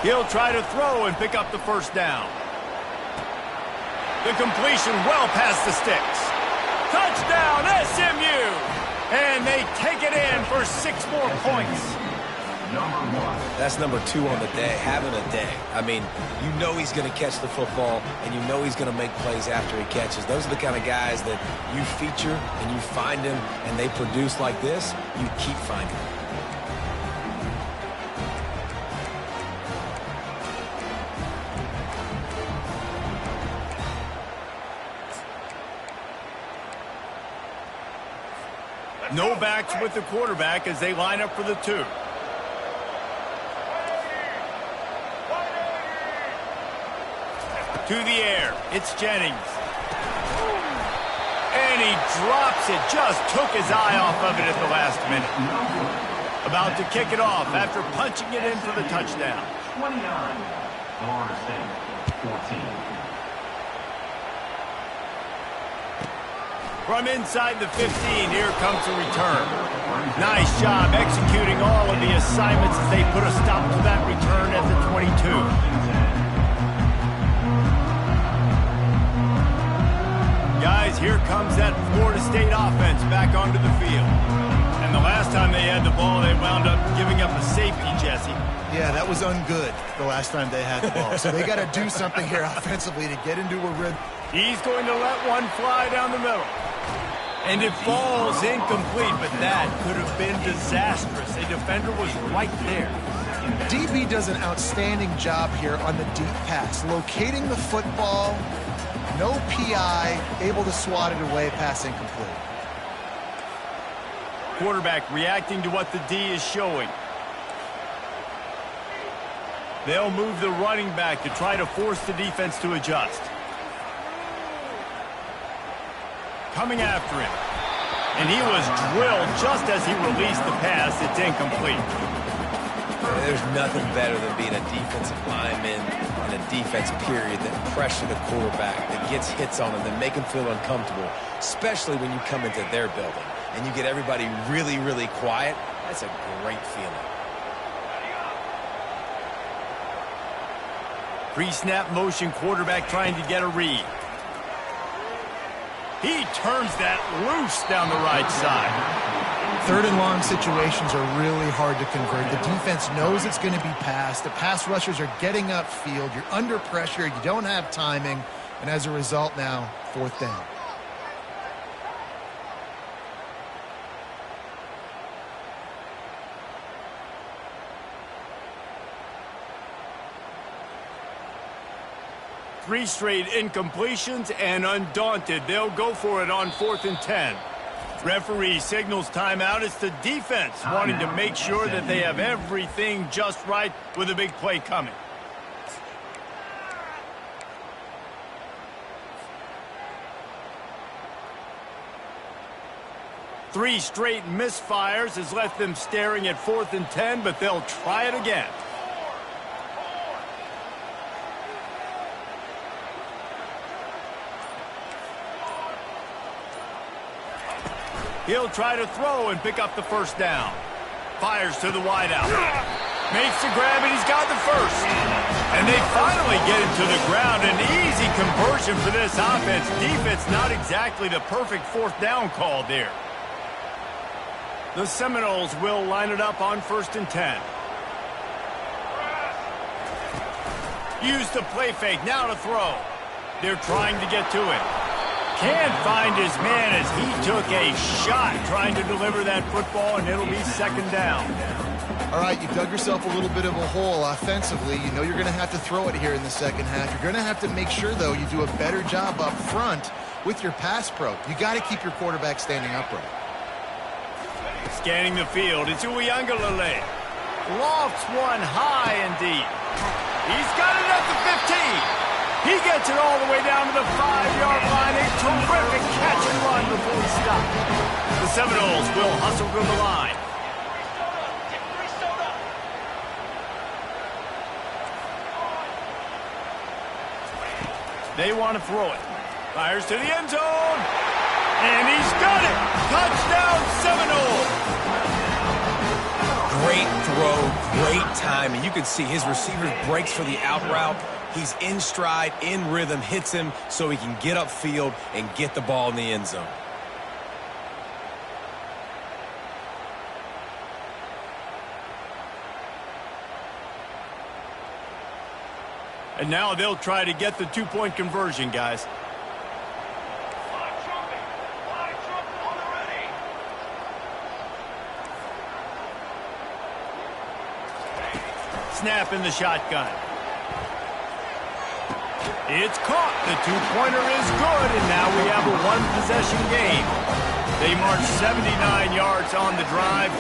He'll try to throw and pick up the first down. The completion well past the sticks. Touchdown, SMU! And they take it in for 6 more points. That's number 2 on the day, having a day. I mean, you know he's going to catch the football, and you know he's going to make plays after he catches. Those are the kind of guys that you feature and you find him, and they produce like this, you keep finding them. No backs with the quarterback as they line up for the 2. To the air, it's Jennings. And he drops it, just took his eye off of it at the last minute. About to kick it off after punching it in for the touchdown. 29. Florida State, 14. From inside the 15, here comes the return. Nice job executing all of the assignments as they put a stop to that return at the 22. Guys, here comes that Florida State offense back onto the field. And the last time they had the ball, they wound up giving up a safety, Jesse. Yeah, that was ungood the last time they had the ball. So they got to do something here offensively to get into a rhythm. He's going to let one fly down the middle. And it falls incomplete, but that could have been disastrous. A defender was right there. DB does an outstanding job here on the deep pass, locating the football, no PI, able to swat it away, pass incomplete. Quarterback reacting to what the D is showing. They'll move the running back to try to force the defense to adjust. Coming after him. And he was drilled just as he released the pass. It's incomplete. There's nothing better than being a defensive lineman and a defense period that pressure the quarterback, that gets hits on him, that make him feel uncomfortable, especially when you come into their building and you get everybody really, really quiet. That's a great feeling. Pre-snap motion, quarterback trying to get a read. He turns that loose down the right side. Third and long situations are really hard to convert. The defense knows it's going to be passed. The pass rushers are getting upfield. You're under pressure. You don't have timing. And as a result now, fourth down. Three straight incompletions, and undaunted, they'll go for it on 4th and 10. Referee signals timeout. It's the defense wanting to make sure that they have everything just right with a big play coming. Three straight misfires has left them staring at 4th and 10, but they'll try it again. He'll try to throw and pick up the first down. Fires to the wideout. Makes the grab, and he's got the first. And they finally get him to the ground. An easy conversion for this offense. Defense not exactly the perfect fourth down call there. The Seminoles will line it up on 1st and 10. Use the play fake. Now to throw. They're trying to get to it. Can't find his man as he took a shot trying to deliver that football, and it'll be 2nd down. All right, you dug yourself a little bit of a hole offensively. You know you're going to have to throw it here in the second half. You're going to have to make sure, though, you do a better job up front with your pass pro. You got to keep your quarterback standing upright. Scanning the field, it's Uiagalelei. Lofts one high and deep. He's got it at the 15. He gets it all the way down to the 5-yard line. A terrific catch and run before he stopped. The Seminoles will hustle to the line. They want to throw it. Fires to the end zone. And he's got it. Touchdown, Seminoles. Great throw, great time. And you can see his receiver breaks for the out route. He's in stride, in rhythm, hits him so he can get upfield and get the ball in the end zone. And now they'll try to get the 2-point conversion, guys. Snap in the shotgun. It's caught. The 2-pointer is good, and now we have a 1-possession game. They march 79 yards on the drive,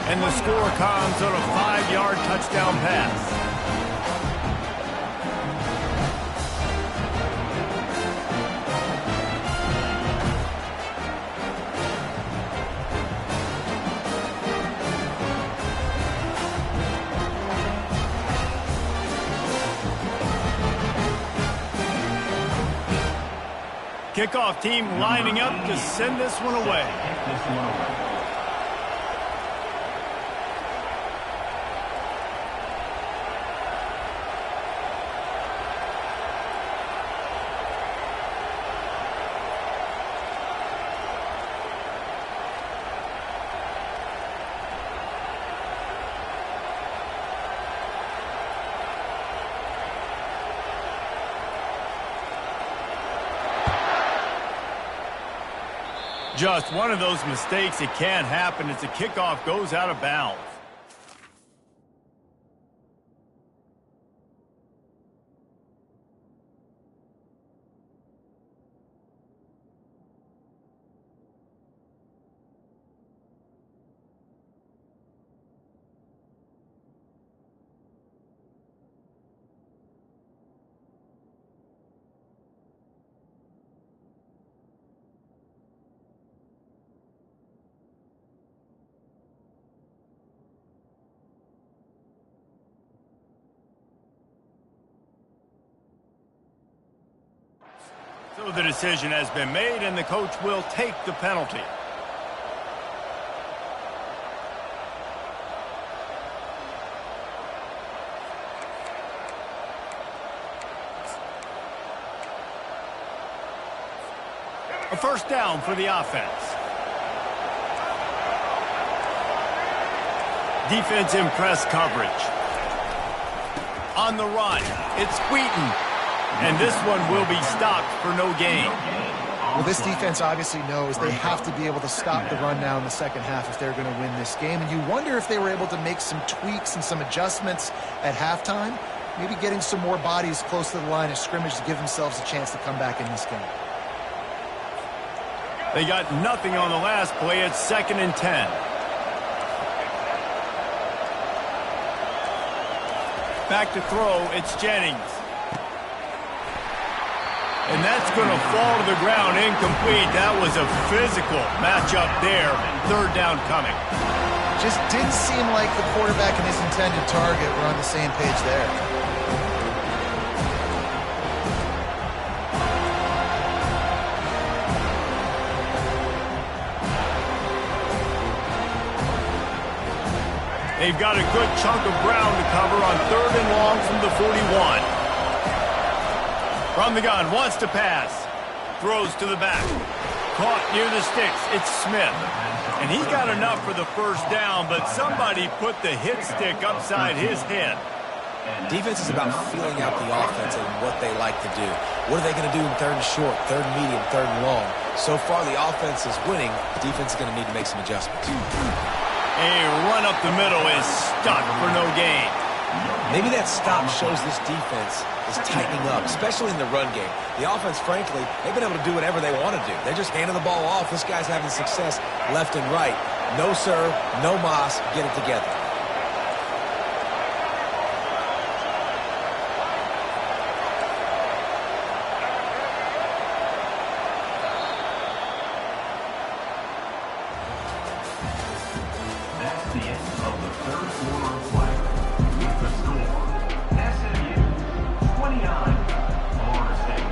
and the score comes on a 5-yard touchdown pass. Kickoff team lining up to send this one away. Just one of those mistakes. It can't happen as the kickoff goes out of bounds. So the decision has been made, and the coach will take the penalty. A first down for the offense. Defense in press coverage. On the run, it's Wheaton. And this one will be stopped for no gain. Well, this defense obviously knows they have to be able to stop the run now in the second half if they're going to win this game. And you wonder if they were able to make some tweaks and some adjustments at halftime, maybe getting some more bodies close to the line of scrimmage to give themselves a chance to come back in this game. They got nothing on the last play. It's 2nd and 10. Back to throw, it's Jennings. And that's going to fall to the ground incomplete. That was a physical matchup there. 3rd down coming. Just didn't seem like the quarterback and his intended target were on the same page there. They've got a good chunk of ground to cover on 3rd and long from the 41. From the gun, wants to pass. Throws to the back. Caught near the sticks. It's Smith. And he got enough for the first down, but somebody put the hit stick upside his head. Defense is about feeling out the offense and what they like to do. What are they going to do in 3rd and short, 3rd and medium, 3rd and long? So far, the offense is winning. The defense is going to need to make some adjustments. A run up the middle is stuck for no gain. Maybe that stop shows this defense is tightening up, especially in the run game. The offense, frankly, they've been able to do whatever they want to do. They're just handing the ball off. This guy's having success left and right. No serve, no moss, get it together. That's the end of the 3rd quarter of play. With the score, SMU 29, Florida State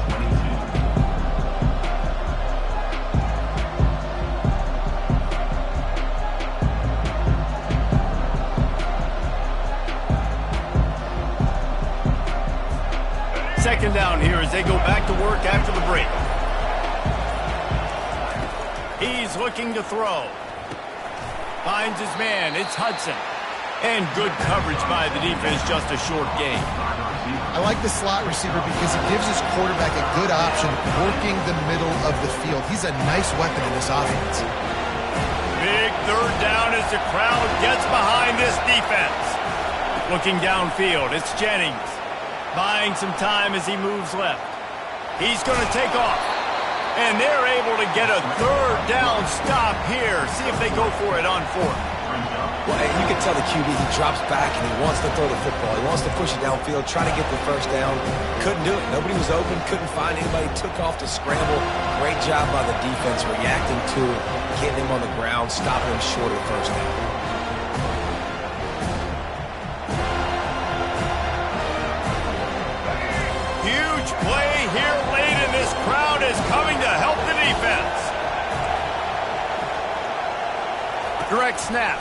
22. Second down here as they go back to work after the break. He's looking to throw. Finds his man. It's Hudson. And good coverage by the defense, just a short gain. I like the slot receiver because he gives his quarterback a good option working the middle of the field. He's a nice weapon in this offense. Big 3rd down as the crowd gets behind this defense. Looking downfield, it's Jennings. Buying some time as he moves left. He's going to take off. And they're able to get a 3rd down stop here. See if they go for it on 4th. Well, you can tell the QB, he drops back and he wants to throw the football. He wants to push it downfield, try to get the first down. Couldn't do it. Nobody was open, couldn't find anybody, took off to scramble. Great job by the defense reacting to it, getting him on the ground, stopping him short of the first down. Huge play here late in This crowd is coming to help the defense. Direct snap.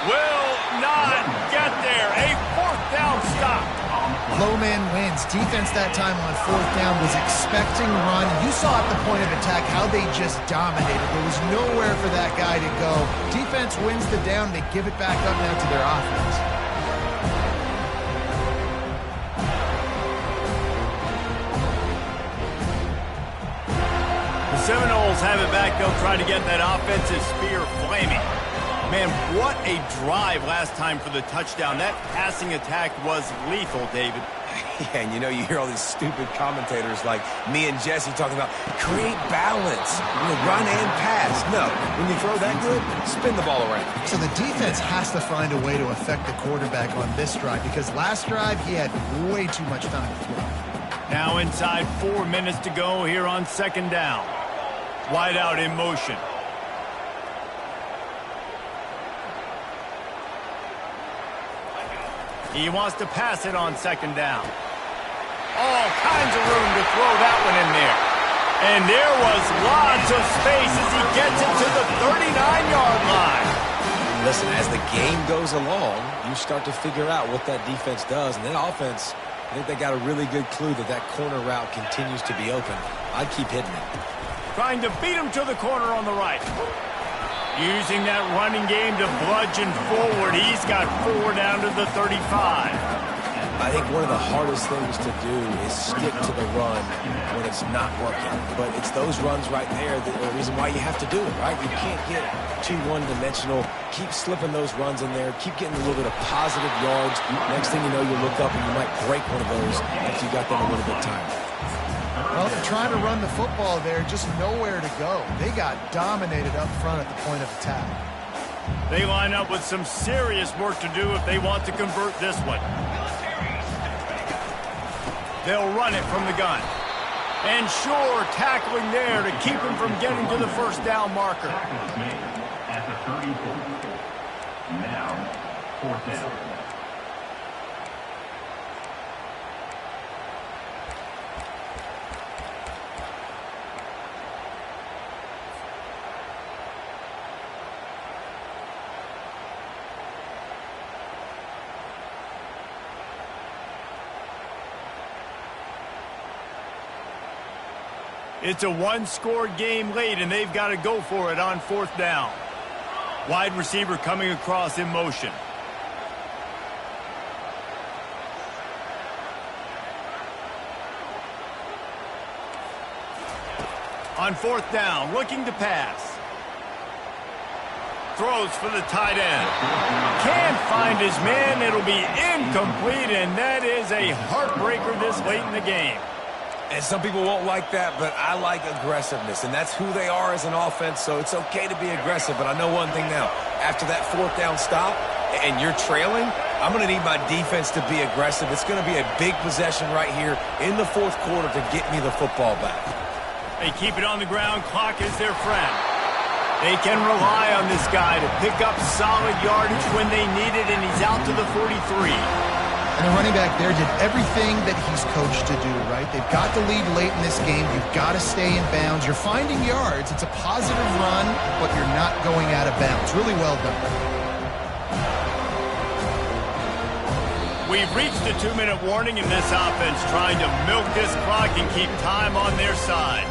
Will not get there. A fourth down stop. Low man wins. Defense that time on fourth down was expecting run. You saw at the point of attack how they just dominated. There was nowhere for that guy to go. Defense wins the down. They give it back up now to their offense. The Seminoles have it back. They'll try to get that offensive spear flaming. Man, what a drive last time for the touchdown. That passing attack was lethal, David. Yeah, and you hear all these stupid commentators like me and Jesse talking about create balance, run and pass. No, when you throw that good, spin the ball around. So the defense has to find a way to affect the quarterback on this drive because last drive he had way too much time to throw. Now inside 4 minutes to go here on second down. Wide out in motion. He wants to pass it on second down. All kinds of room to throw that one in there. And there was lots of space as he gets it to the 39-yard line. Listen, as the game goes along, you start to figure out what that defense does. And then offense, I think they got a really good clue that that corner route continues to be open. I'd keep hitting it. Trying to beat him to the corner on the right. Using that running game to bludgeon forward. He's got 4 down to the 35. I think one of the hardest things to do is stick to the run when it's not working. But it's those runs right there that are the reason why you have to do it, right? You can't get too one-dimensional. Keep slipping those runs in there. Keep getting a little bit of positive yards. Next thing you know, you look up and you might break one of those after you got them a little bit tired. Well, they're trying to run the football there, just nowhere to go. They got dominated up front at the point of attack. They line up with some serious work to do if they want to convert this one. They'll run it from the gun. And sure, tackling there to keep him from getting to the first down marker. Tackle made at the 34. Now, fourth down. It's a one-score game late, and they've got to go for it on fourth down. Wide receiver coming across in motion. On fourth down, looking to pass. Throws for the tight end. Can't find his man. It'll be incomplete, and that is a heartbreaker this late in the game. And some people won't like that, but I like aggressiveness, and that's who they are as an offense, so it's okay to be aggressive. But I know one thing now. After that fourth down stop and you're trailing, I'm going to need my defense to be aggressive. It's going to be a big possession right here in the fourth quarter to get me the football back. They keep it on the ground. Clock is their friend. They can rely on this guy to pick up solid yardage when they need it, and he's out to the 43. And the running back there did everything that he's coached to do, right? They've got the lead late in this game. You've got to stay in bounds. You're finding yards. It's a positive run, but you're not going out of bounds. Really well done. We've reached a 2-minute warning in this offense, trying to milk this clock and keep time on their side.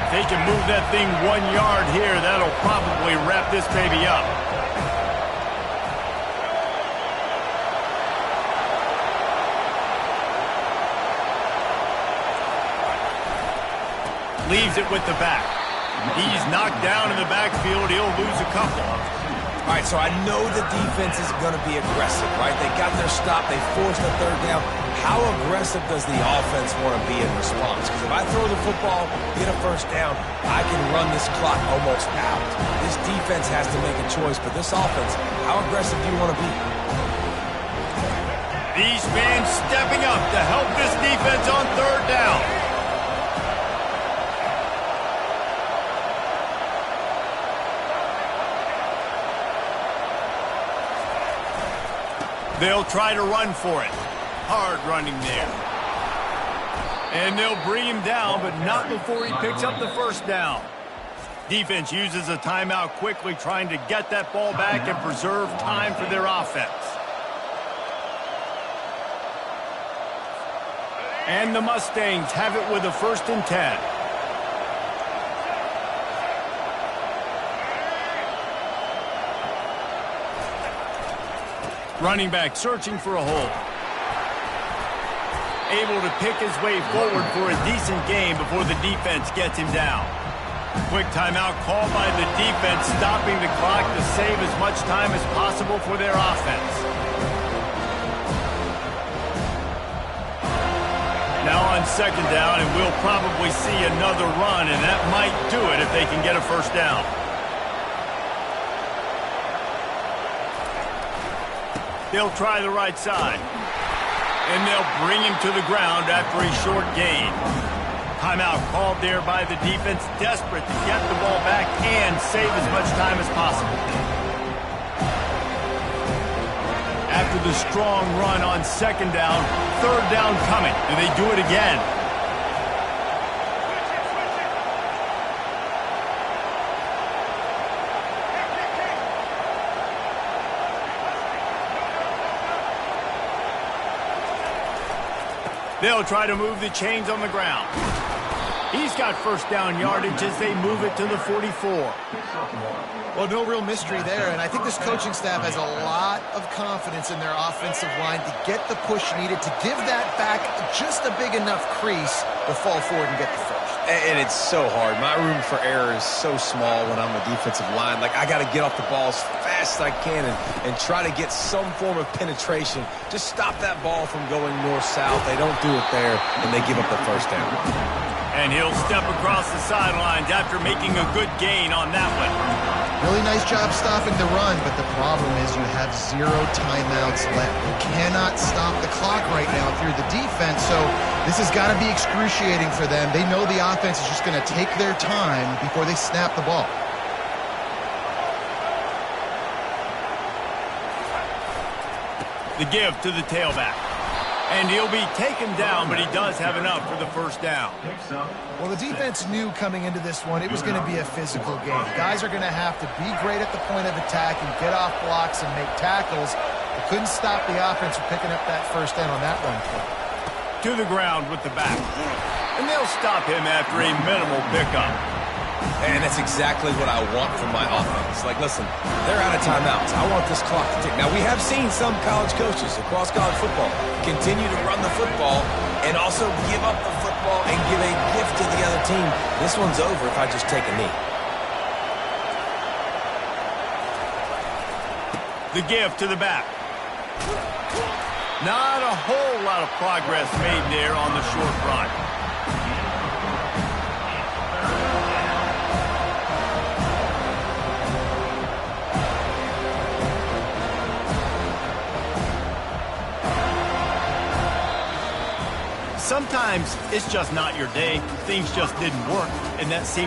If they can move that thing 1 yard here, that'll probably wrap this baby up. Leaves it with the back. He's knocked down in the backfield. He'll lose a couple. All right, so I know the defense is going to be aggressive, right? They got their stop. They forced the third down. How aggressive does the offense want to be in response? Because if I throw the football, get a first down, I can run this clock almost out. This defense has to make a choice, but this offense, how aggressive do you want to be? These fans stepping up to help this defense on third down. They'll try to run for it. Hard running there. And they'll bring him down, but not before he picks up the first down. Defense uses a timeout quickly, trying to get that ball back and preserve time for their offense. And the Mustangs have it with a 1st and 10. Running back searching for a hole. Able to pick his way forward for a decent gain before the defense gets him down. Quick timeout called by the defense, stopping the clock to save as much time as possible for their offense. Now on 2nd down, and we'll probably see another run, and that might do it if they can get a 1st down. They'll try the right side. And they'll bring him to the ground after a short gain. Timeout called there by the defense, desperate to get the ball back and save as much time as possible. After the strong run on 2nd down, 3rd down coming. Do they do it again? They'll try to move the chains on the ground. He's got 1st down yardage as they move it to the 44. Well, no real mystery there, and I think this coaching staff has a lot of confidence in their offensive line to get the push needed to give that back just a big enough crease to fall forward and get the first. And it's so hard. My room for error is so small when I'm a defensive line. Like, I got to get off the ball as fast as I can and try to get some form of penetration. Just stop that ball from going north-south. They don't do it there, and they give up the 1st down. And he'll step across the sidelines after making a good gain on that one. Really nice job stopping the run, but the problem is you have 0 timeouts left. You cannot stop the clock right now if you're the defense, so this has got to be excruciating for them. They know the offense is just going to take their time before they snap the ball. The give to the tailback. And he'll be taken down, but he does have enough for the 1st down. Well, the defense knew coming into this one it was going to be a physical game. Guys are going to have to be great at the point of attack and get off blocks and make tackles. They couldn't stop the offense from picking up that 1st down on that run play. To the ground with the back. And they'll stop him after a minimal pickup. And that's exactly what I want from my offense. Like, listen, they're out of timeouts. I want this clock to tick. Now, we have seen some college coaches across college football continue to run the football and also give up the football and give a gift to the other team. This one's over if I just take a knee. The give to the back. Not a whole lot of progress made there on the short run. Sometimes it's just not your day. Things just didn't work, and that seemed to